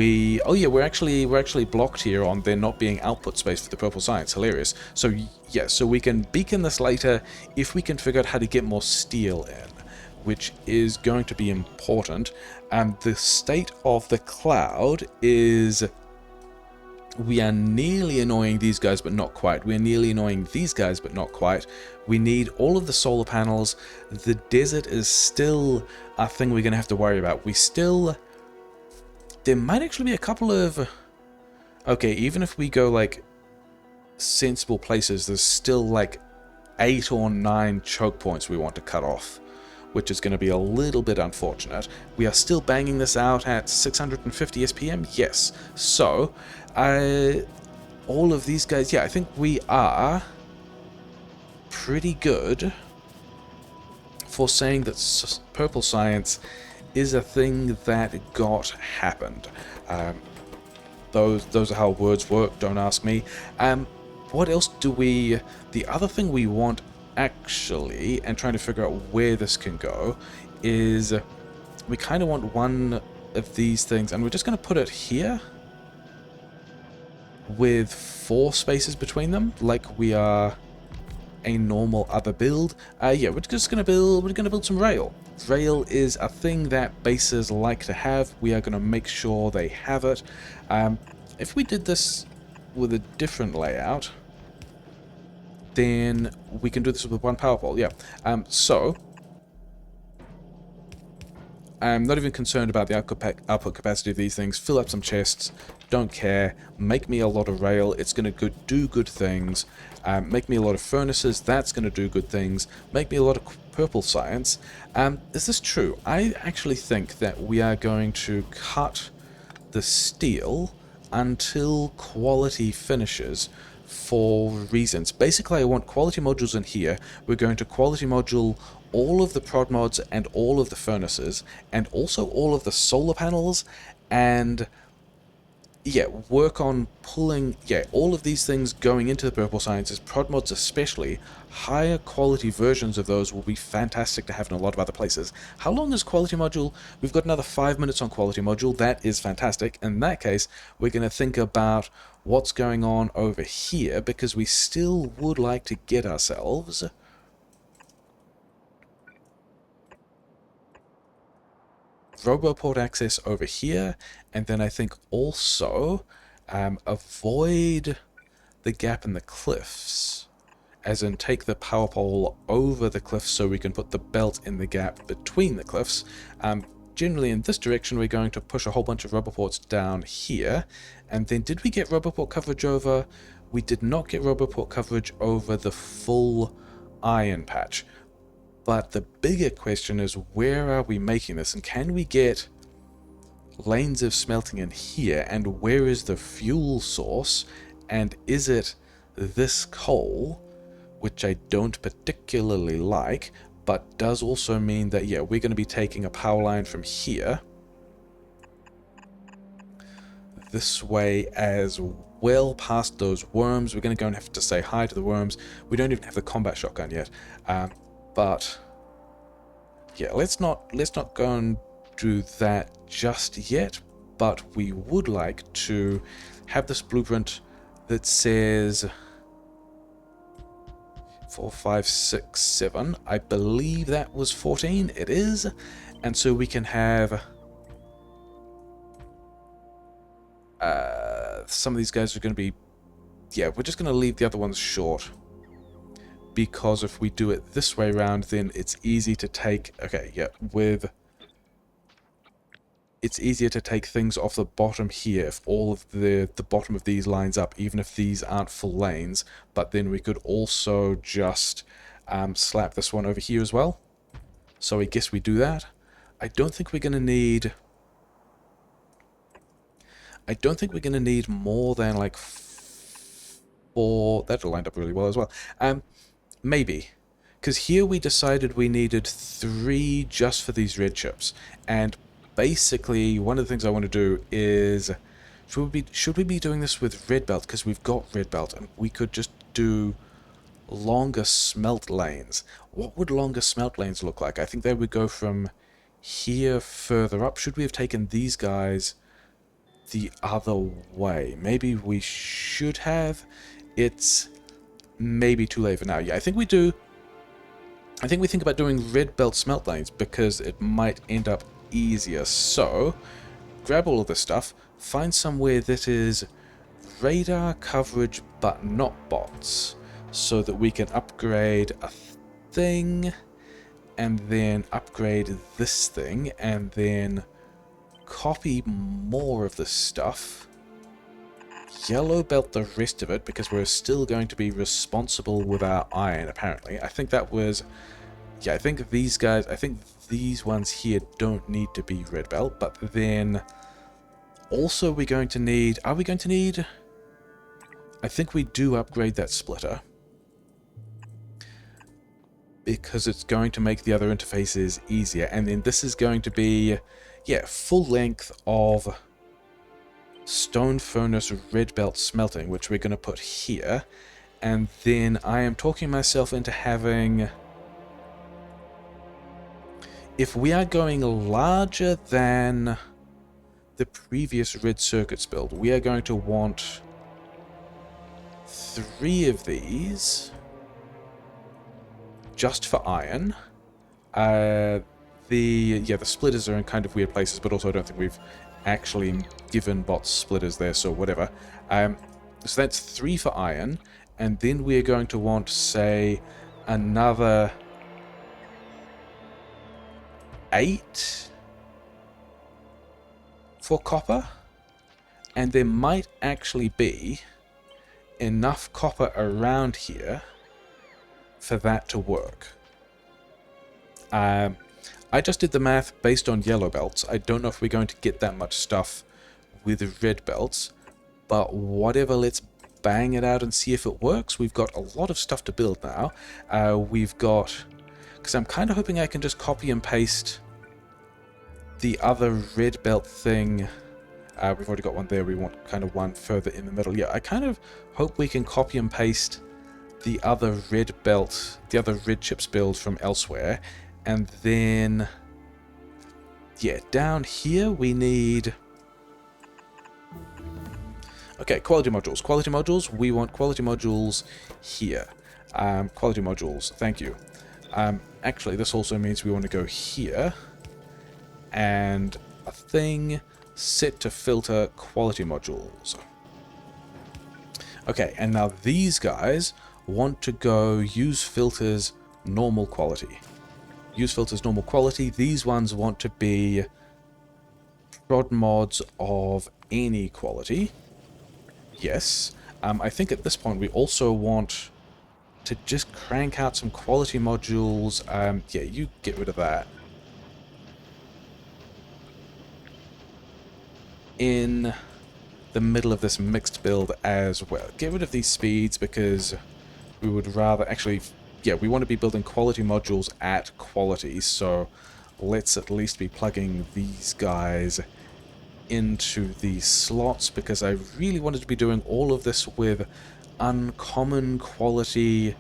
Oh yeah, we're actually blocked here on there not being output space for the purple science. Hilarious. So yeah, so we can beacon this later if we can figure out how to get more steel in, which is going to be important. And the state of the cloud is we are nearly annoying these guys, but not quite. We're nearly annoying these guys, but not quite. We need all of the solar panels. The desert is still a thing we're going to have to worry about. There might actually be a couple of... Okay, even if we go, like, sensible places, there's still, like, 8 or 9 choke points we want to cut off, which is going to be a little bit unfortunate. We are still banging this out at 650 SPM? Yes. So, all of these guys... Yeah, I think we are pretty good for saying that purple science is a thing that happened. Those are how words work, don't ask me. What else do we... The other thing we want, actually, and trying to figure out where this can go, is we kind of want one of these things, and we're just going to put it here with 4 spaces between them, like we are a normal other build. Yeah, we're just going to build some rail. Rail is a thing that bases like to have. We are going to make sure they have it. If we did this with a different layout, then we can do this with one power pole. Yeah. So I'm not even concerned about the output capacity of these things. Fill up some chests. Don't care. Make me a lot of rail. It's going to do good things. Make me a lot of furnaces. That's going to do good things. Make me a lot of purple science. Is this true? I actually think that we are going to cut the steel until quality finishes for reasons. Basically, I want quality modules in here. We're going to quality module all of the prod mods and all of the furnaces, and also all of the solar panels, and yeah, work on pulling, yeah, all of these things going into the purple sciences, prod mods especially. Higher quality versions of those will be fantastic to have in a lot of other places. How long is quality module? We've got another 5 minutes on quality module. That is fantastic. In that case, we're going to think about what's going on over here, because we still would like to get ourselves Roboport access over here, and then I think also avoid the gap in the cliffs, as in take the power pole over the cliffs so we can put the belt in the gap between the cliffs. Generally in this direction we're going to push a whole bunch of Roboports down here, and then did we get Roboport coverage over? We did not get Roboport coverage over the full iron patch. But the bigger question is, where are we making this? And can we get lanes of smelting in here? And where is the fuel source? And is it this coal, which I don't particularly like, but does also mean that, yeah, we're going to be taking a power line from here this way as well, past those worms. We're going to go and have to say hi to the worms. We don't even have the combat shotgun yet. But yeah, let's not go and do that just yet, but we would like to have this blueprint that says 4, 5, 6, 7. I believe that was 14. It is. And so we can have some of these guys are going to be, yeah, we're just going to leave the other ones short. because if we do it this way around, then it's easy to take... Okay, yeah, it's easier to take things off the bottom here if all of the bottom of these lines up, even if these aren't full lanes. But then we could also just slap this one over here as well. So I guess we do that. I don't think we're going to need... I don't think we're going to need more than like 4... That'll line up really well as well. Maybe. Because here we decided we needed 3 just for these red chips. And basically, one of the things I want to do is... Should we be doing this with red belt? Because we've got red belt, and we could just do longer smelt lanes. What would longer smelt lanes look like? I think they would go from here further up. Should we have taken these guys the other way? Maybe we should have. It's maybe too late for now. Yeah, I think we do. I think we think about doing red belt smelt lanes because it might end up easier. So, grab all of this stuff, find somewhere that is radar coverage but not bots, so that we can upgrade a thing, and then upgrade this thing, and then copy more of this stuff. Yellow belt the rest of it, because we're still going to be responsible with our iron, apparently. I think that was... Yeah, I think these guys... I think these ones here don't need to be red belt, but then... Also, we're going to need... Are we going to need... I think we do upgrade that splitter, because it's going to make the other interfaces easier. And then this is going to be... Yeah, full length of stone furnace red belt smelting, which we're going to put here. And then I am talking myself into having... If we are going larger than the previous red circuits build, we are going to want 3 of these just for iron. The splitters are in kind of weird places, but also I don't think we've actually given bots splitters there, so whatever. So that's 3 for iron, and then we're going to want, say, another 8 for copper, and there might actually be enough copper around here for that to work. I just did the math based on yellow belts. I don't know if we're going to get that much stuff with red belts, but whatever, let's bang it out and see if it works. We've got a lot of stuff to build now. We've got... Because I'm kind of hoping I can just copy and paste the other red belt thing. We've already got one there. We want kind of one further in the middle. Yeah, I kind of hope we can copy and paste the other red belt, the other red chips build from elsewhere. And then, yeah, down here we need... Okay, quality modules. Quality modules, we want quality modules here. Quality modules, thank you. Actually, this also means we want to go here. And a thing set to filter quality modules. Okay, and now these guys want to go use filters normal quality. Use filters normal quality. These ones want to be prod mods of any quality. Yes. I think at this point we also want to just crank out some quality modules. Yeah, you get rid of that. In the middle of this mixed build as well. Get rid of these speeds because we would rather actually... Yeah, we want to be building quality modules at quality, so let's at least be plugging these guys into these slots, because I really wanted to be doing all of this with uncommon quality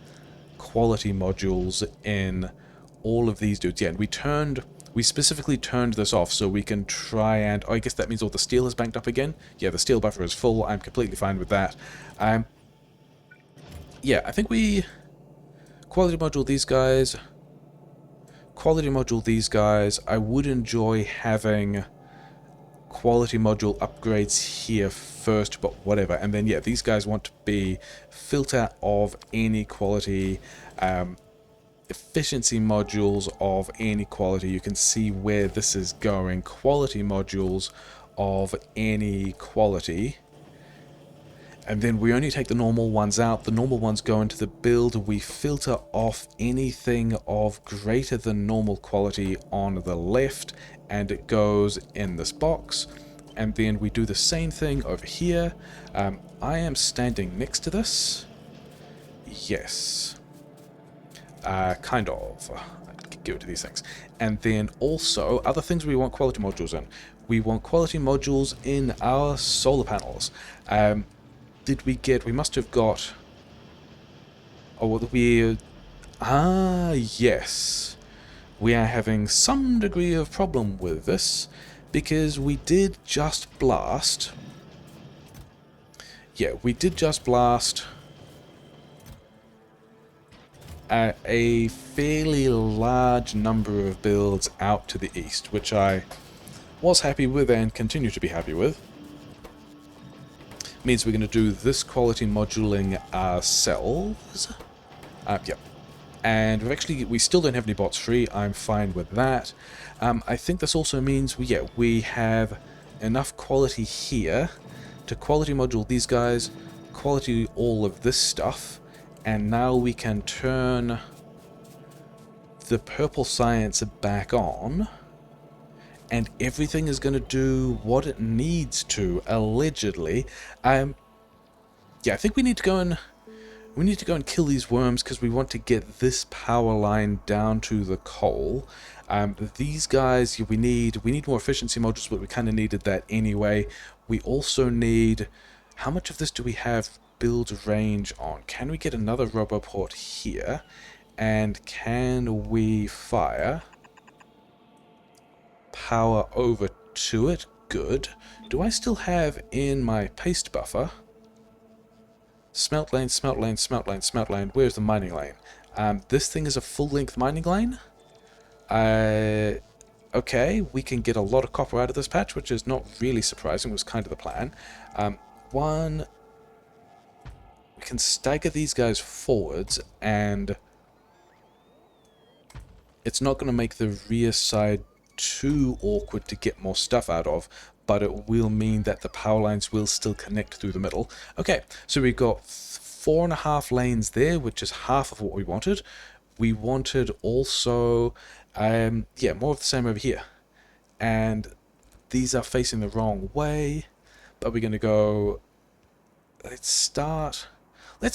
modules in all of these dudes. Yeah, and we specifically turned this off so we can try and... Oh, I guess that means all the steel is banked up again. Yeah, the steel buffer is full. I'm completely fine with that. Yeah, I think we... Quality module these guys. Quality module these guys. I would enjoy having quality module upgrades here first, but whatever. And then, yeah, these guys want to be filter of any quality, efficiency modules of any quality. You can see where this is going. Quality modules of any quality. And then we only take the normal ones out. The normal ones go into the build. We filter off anything of greater than normal quality on the left, and it goes in this box. And then we do the same thing over here. I am standing next to this. Yes. Kind of. Give it to these things. And then also, other things we want quality modules in. We want quality modules in our solar panels. Did we get... We must have got... Oh, we... Ah, yes. We are having some degree of problem with this, because we did just blast... Yeah, we did just blast... a fairly large number of builds out to the east, which I was happy with and continue to be happy with. Means we're going to do this quality moduling ourselves. Yep. And we still don't have any bots free. I'm fine with that. I think this also means we have enough quality here to quality module these guys, quality all of this stuff, and now we can turn the purple science back on, and everything is going to do what it needs to, allegedly. Yeah, I think we need to go and kill these worms, because we want to get this power line down to the coal. These guys, we need more efficiency modules, but we kind of needed that anyway. We also need... How much of this do we have build range on? Can we get another roboport here? And can we fire power over to it? Good. Do I still have in my paste buffer... Smelt lane, smelt lane, smelt lane, smelt lane. Where's the mining lane? This thing is a full-length mining lane. Okay, we can get a lot of copper out of this patch, which is not really surprising. It was kind of the plan. We can stagger these guys forwards, and it's not going to make the rear side too awkward to get more stuff out of, but it will mean that the power lines will still connect through the middle. Okay, so we've got 4.5 lanes there, which is half of what we wanted. We wanted also, yeah, more of the same over here. And these are facing the wrong way, but we're going to go... Let's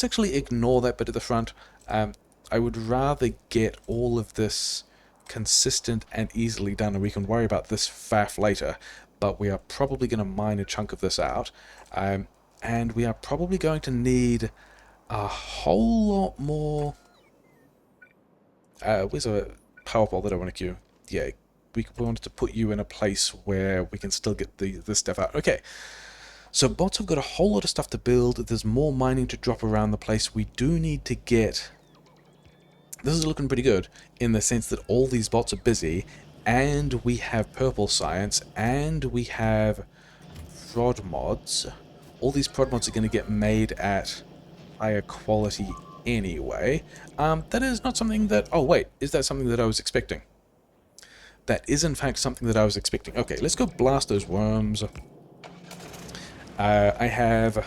actually ignore that bit at the front. I would rather get all of this consistent and easily done, and we can worry about this faff later. But we are probably going to mine a chunk of this out. And we are probably going to need a whole lot more... where's a power pole that I want to queue? Yeah, we wanted to put you in a place where we can still get this stuff out. Okay, so bots have got a whole lot of stuff to build. There's more mining to drop around the place. We do need to get... This is looking pretty good in the sense that all these bots are busy, and we have purple science, and we have prod mods. All these prod mods are going to get made at higher quality anyway. That is not something that... Oh, wait. Is that something that I was expecting? That is, in fact, something that I was expecting. Okay, let's go blast those worms. I have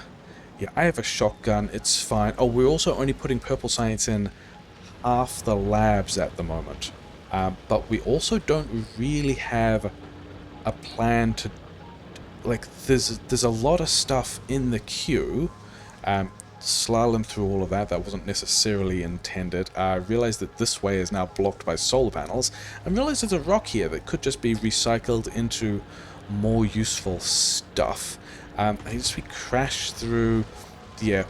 a shotgun. It's fine. Oh, we're also only putting purple science in half the labs at the moment. But we also don't really have a plan to... Like, there's a lot of stuff in the queue. Slalom through all of that. That wasn't necessarily intended. I realized that this way is now blocked by solar panels. I realized there's a rock here that could just be recycled into more useful stuff. I guess we crash through... Yeah.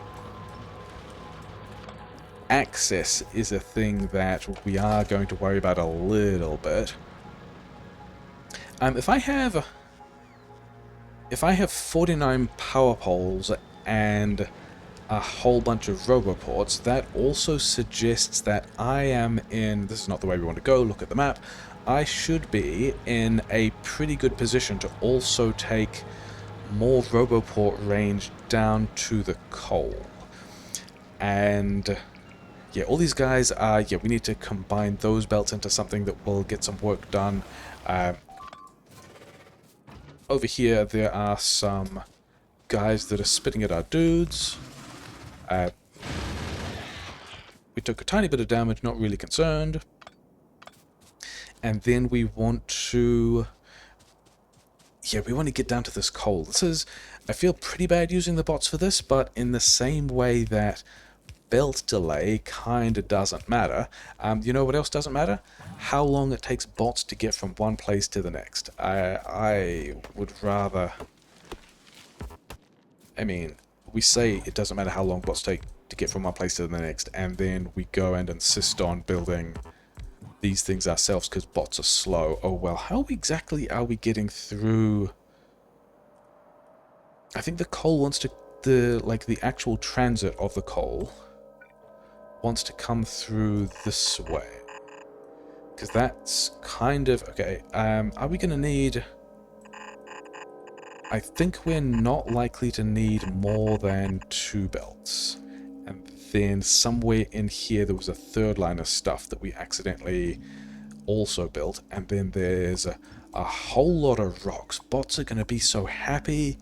Access is a thing that we are going to worry about a little bit. If I have 49 power poles and a whole bunch of roboports, that also suggests that I am in... This is not the way we want to go. Look at the map. I should be in a pretty good position to also take more Roboport range down to the coal. And yeah, all these guys are, yeah, we need to combine those belts into something that will get some work done. Over here, there are some guys that are spitting at our dudes. We took a tiny bit of damage, not really concerned. And then we want to... yeah, we want to get down to this coal. This is... I feel pretty bad using the bots for this, but in the same way that belt delay kinda doesn't matter. You know what else doesn't matter? How long it takes bots to get from one place to the next. I would rather... I mean, we say it doesn't matter how long bots take to get from one place to the next, and then we go and insist on building these things ourselves because bots are slow. Oh well, how exactly are we getting through? I think the coal wants to... the actual transit of the coal wants to come through this way. Because that's kind of... okay, are we going to need... I think we're not likely to need more than 2 belts. And then somewhere in here there was a third line of stuff that we accidentally also built. And then there's a whole lot of rocks. Bots are going to be so happy.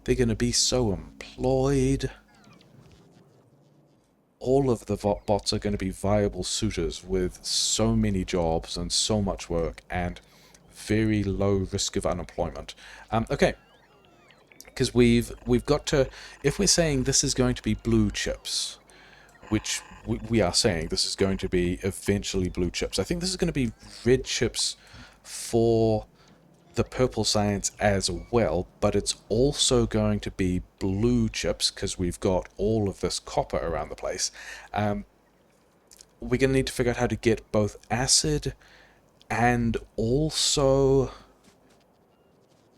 They're going to be so employed. All of the bots are going to be viable suitors with so many jobs and so much work and very low risk of unemployment. Okay. Because we've got to... if we're saying this is going to be blue chips, which we are saying this is going to be eventually blue chips. I think this is going to be red chips for the purple science as well, but it's also going to be blue chips because we've got all of this copper around the place. We're going to need to figure out how to get both acid and also...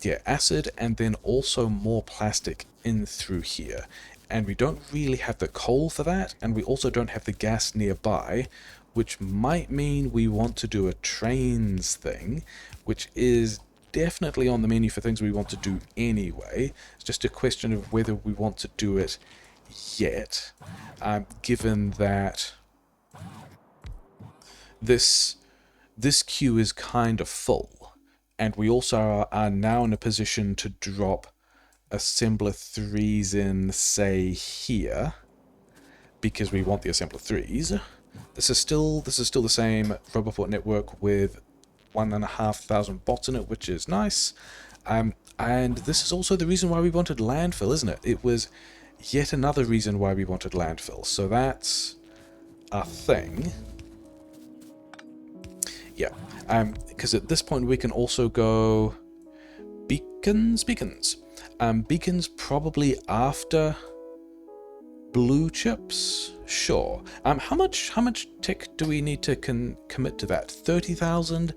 yeah, acid and then also more plastic in through here. And we don't really have the coal for that, and we also don't have the gas nearby, which might mean we want to do a trains thing, which is definitely on the menu for things we want to do anyway. It's just a question of whether we want to do it yet, given that this queue is kind of full. And we also are now in a position to drop assembler 3s in, say, here, because we want the assembler 3s. This is still the same Roboport network with 1,500 bots in it, which is nice. And this is also the reason why we wanted landfill, isn't it? It was yet another reason why we wanted landfill. So that's a thing. Yeah. Because at this point we can also go beacons. Beacons probably after blue chips. Sure. How much tick do we need to commit to that? 30,000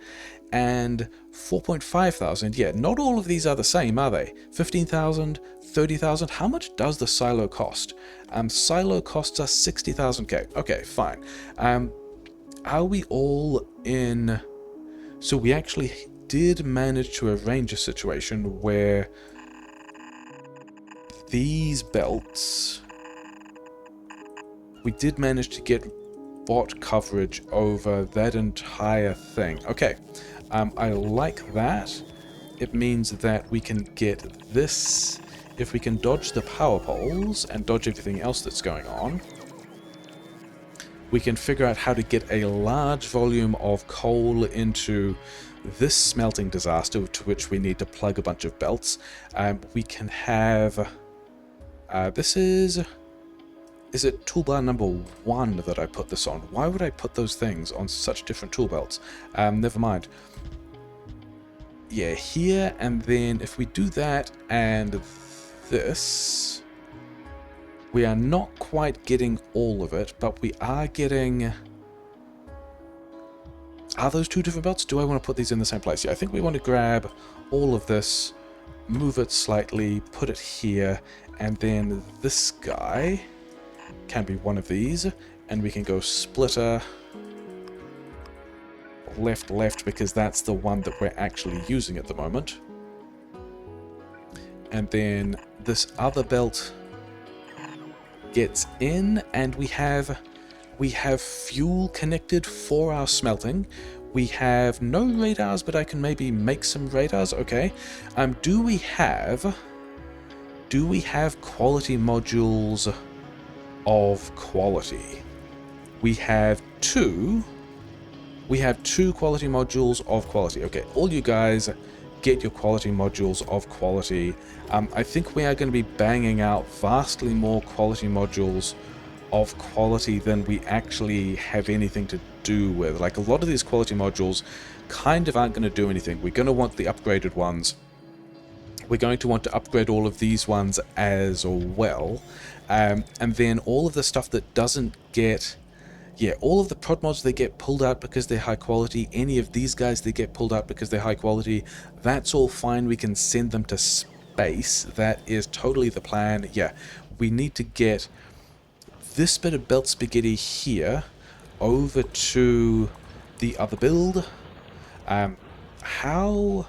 and 4,500. Yeah, not all of these are the same, are they? 15,000, 30,000. How much does the silo cost? Silo costs us 60,000k. Okay, fine. Are we all in? So we actually did manage to arrange a situation where these belts, we did manage to get bot coverage over that entire thing. Okay, I like that. It means that we can get this, if we can dodge the power poles and dodge everything else that's going on, we can figure out how to get a large volume of coal into this smelting disaster, to which we need to plug a bunch of belts. We can have... this is it toolbar number 1 that I put this on? Why would I put those things on such different tool belts? Never mind. Yeah, here, and then if we do that and this... we are not quite getting all of it, but we are getting... are those 2 different belts? Do I want to put these in the same place? Yeah, I think we want to grab all of this, move it slightly, put it here, and then this guy can be one of these, and we can go splitter left, left, because that's the one that we're actually using at the moment. And then this other belt gets in, and we have fuel connected for our smelting. We have no radars, but I can maybe make some radars. Okay. Do we have quality modules of quality? We have two quality modules of quality. Okay, all you guys get your quality modules of quality. I think we are going to be banging out vastly more quality modules of quality than we actually have anything to do with. Like, a lot of these quality modules kind of aren't going to do anything. We're going to want the upgraded ones. We're going to want to upgrade all of these ones as well. And then all of the stuff that doesn't get... Yeah, all of the prod mods, they get pulled out because they're high quality. Any of these guys, they get pulled out because they're high quality. That's all fine. We can send them to space. That is totally the plan. Yeah, we need to get this bit of belt spaghetti here over to the other build. How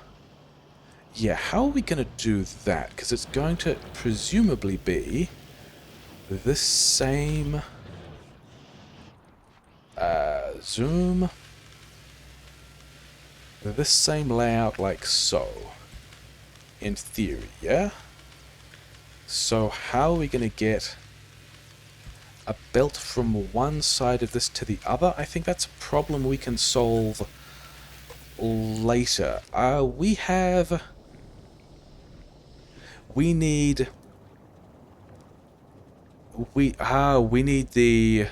are we going to do that? Because it's going to presumably be this same... zoom. This same layout like so. In theory, yeah? So how are we going to get a belt from one side of this to the other? I think that's a problem we can solve later. We need the...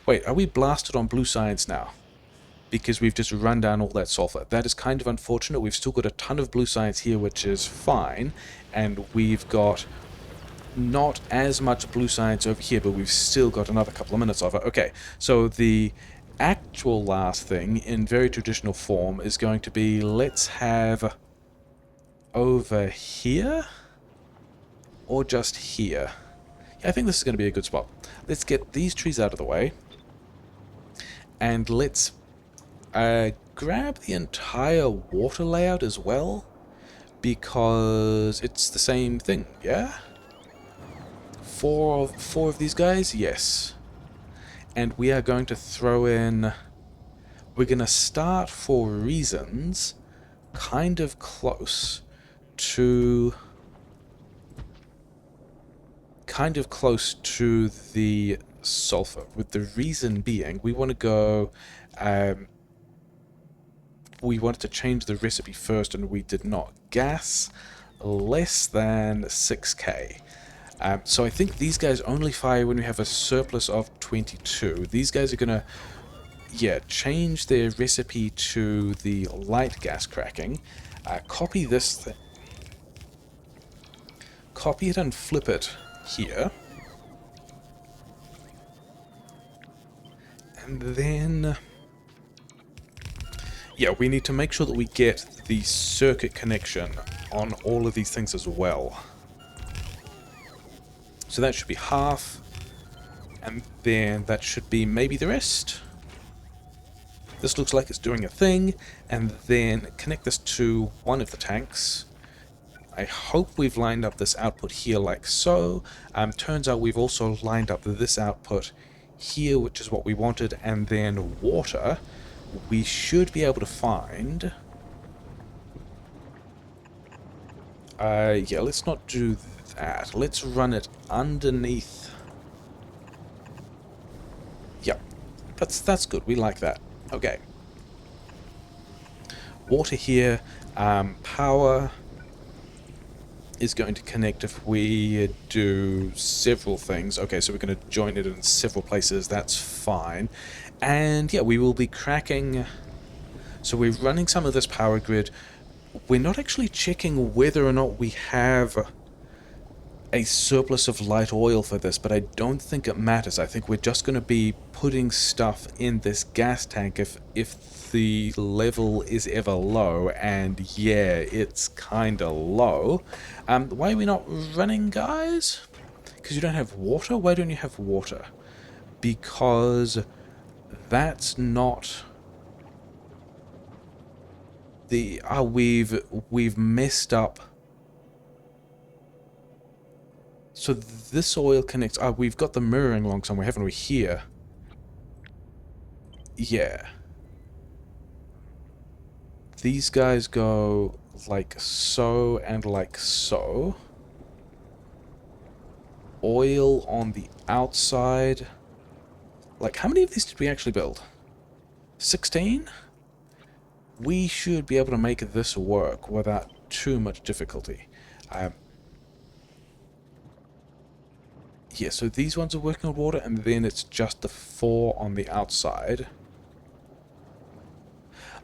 Wait, are we blasted on blue science now? Because we've just run down all that sulfur. That is kind of unfortunate. We've still got a ton of blue science here, which is fine. And we've got not as much blue science over here, but we've still got another couple of minutes of it. Okay, so the actual last thing, in very traditional form, is going to be, let's have over here, or just here. Yeah, I think this is going to be a good spot. Let's get these trees out of the way. And let's grab the entire water layout as well, because it's the same thing, yeah? Four of these guys, yes. And we are going to throw in... We're going to start, for reasons, kind of close to the sulfur, with the reason being we want to go... we wanted to change the recipe first, and we did not. Gas less than 6k. So I think these guys only fire when we have a surplus of 22. These guys are going to, yeah, change their recipe to the light gas cracking. Copy this thing. Copy it and flip it here. And then... yeah, we need to make sure that we get the circuit connection on all of these things as well. So that should be half, and then that should be maybe the rest. This looks like it's doing a thing, and then connect this to one of the tanks. I hope we've lined up this output here like so. Turns out we've also lined up this output here, which is what we wanted, and then water. We should be able to find... yeah, let's not do that. Let's run it underneath. Yep, that's good. We like that. Okay. Water here. Power is going to connect if we do several things. Okay, so we're going to join it in several places. That's fine. And yeah, we will be cracking... So we're running some of this power grid. We're not actually checking whether or not we have a surplus of light oil for this, but I don't think it matters. I think we're just going to be putting stuff in this gas tank if the level is ever low, and yeah, it's kind of low. Why are we not running, guys? Because you don't have water? Why don't you have water? Because that's not... We've messed up. So this oil connects. We've got the mirroring wrong somewhere, haven't we? Here. Yeah. These guys go like so and like so. Oil on the outside. Like, how many of these did we actually build? 16? We should be able to make this work without too much difficulty. Yeah, so these ones are working on water, and then it's just the 4 on the outside.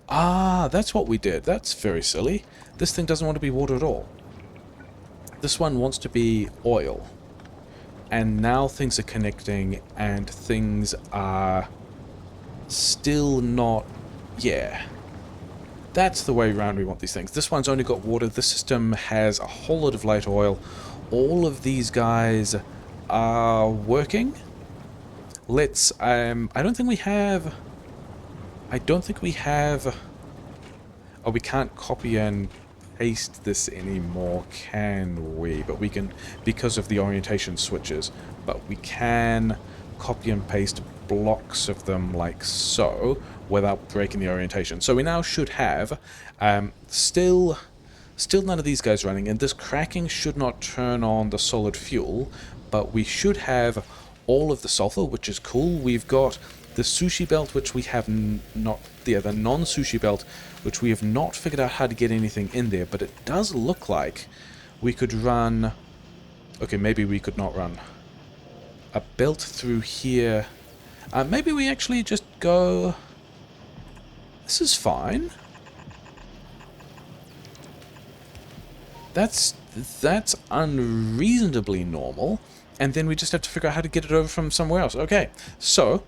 Ah, that's what we did. That's very silly. This thing doesn't want to be water at all. This one wants to be oil. And now things are connecting, and things are still not... Yeah. That's the way around we want these things. This one's only got water. This system has a whole lot of light oil. All of these guys are working. Let's... I don't think we have... Oh, we can't copy and paste this anymore, can we? But we can, because of the orientation switches. But we can copy and paste blocks of them like so, without breaking the orientation. So we now should have, still none of these guys running, and this cracking should not turn on the solid fuel, but we should have all of the sulfur, which is cool. We've got the sushi belt, which we have not, the non-sushi belt, which we have not figured out how to get anything in there, but it does look like we could run... Okay, maybe we could not run a belt through here. Maybe we actually just go... This is fine. That's unreasonably normal, and then we just have to figure out how to get it over from somewhere else. Okay, so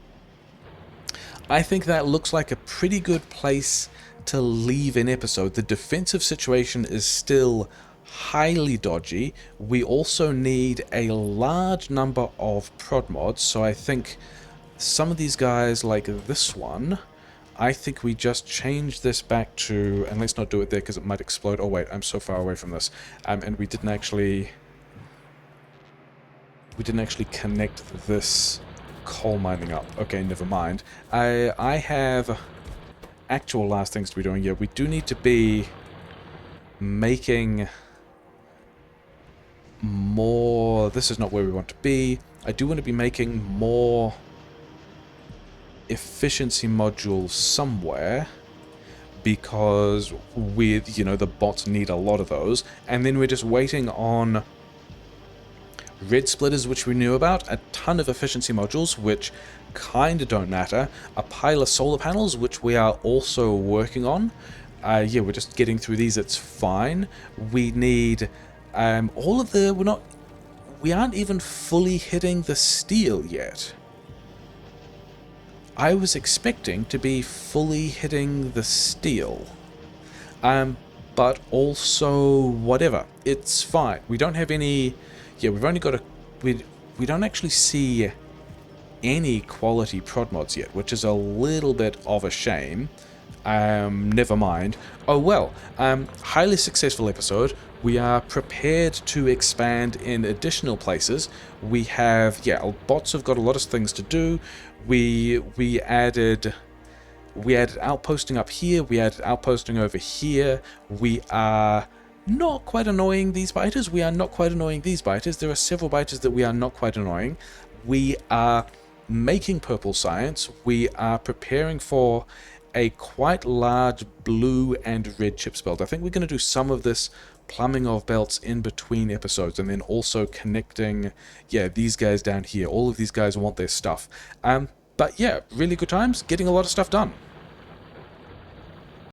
I think that looks like a pretty good place to leave an episode. The defensive situation is still highly dodgy. We also need a large number of prod mods, so I think some of these guys, like this one, I think we just change this back to, and let's not do it there because it might explode. Oh wait, I'm so far away from this, and we didn't actually connect this coal mining up. Okay, never mind. I have actual last things to be doing. Yeah, we do need to be making more... This is not where we want to be. I do want to be making more efficiency modules somewhere, because with, you know, the bots need a lot of those, and then we're just waiting on red splitters, which we knew about, a ton of efficiency modules, which kind of don't matter, a pile of solar panels, which we are also working on. Yeah, we're just getting through these, it's fine. We need all of the... We aren't even fully hitting the steel yet. I was expecting to be fully hitting the steel. But also, whatever. It's fine. We don't have any... Yeah, we've only got a... We don't actually see any quality prod mods yet, which is a little bit of a shame. Never mind. Oh well, highly successful episode. We are prepared to expand in additional places. We have, yeah, bots have got a lot of things to do. We added outposting up here. We added outposting over here. We are not quite annoying these biters. We are not quite annoying these biters. There are several biters that we are not quite annoying. We are making purple science. We are preparing for a quite large blue and red chips belt. I think we're going to do some of this plumbing of belts in between episodes, and then also connecting, yeah, these guys down here. All of these guys want their stuff. But yeah, really good times, getting a lot of stuff done.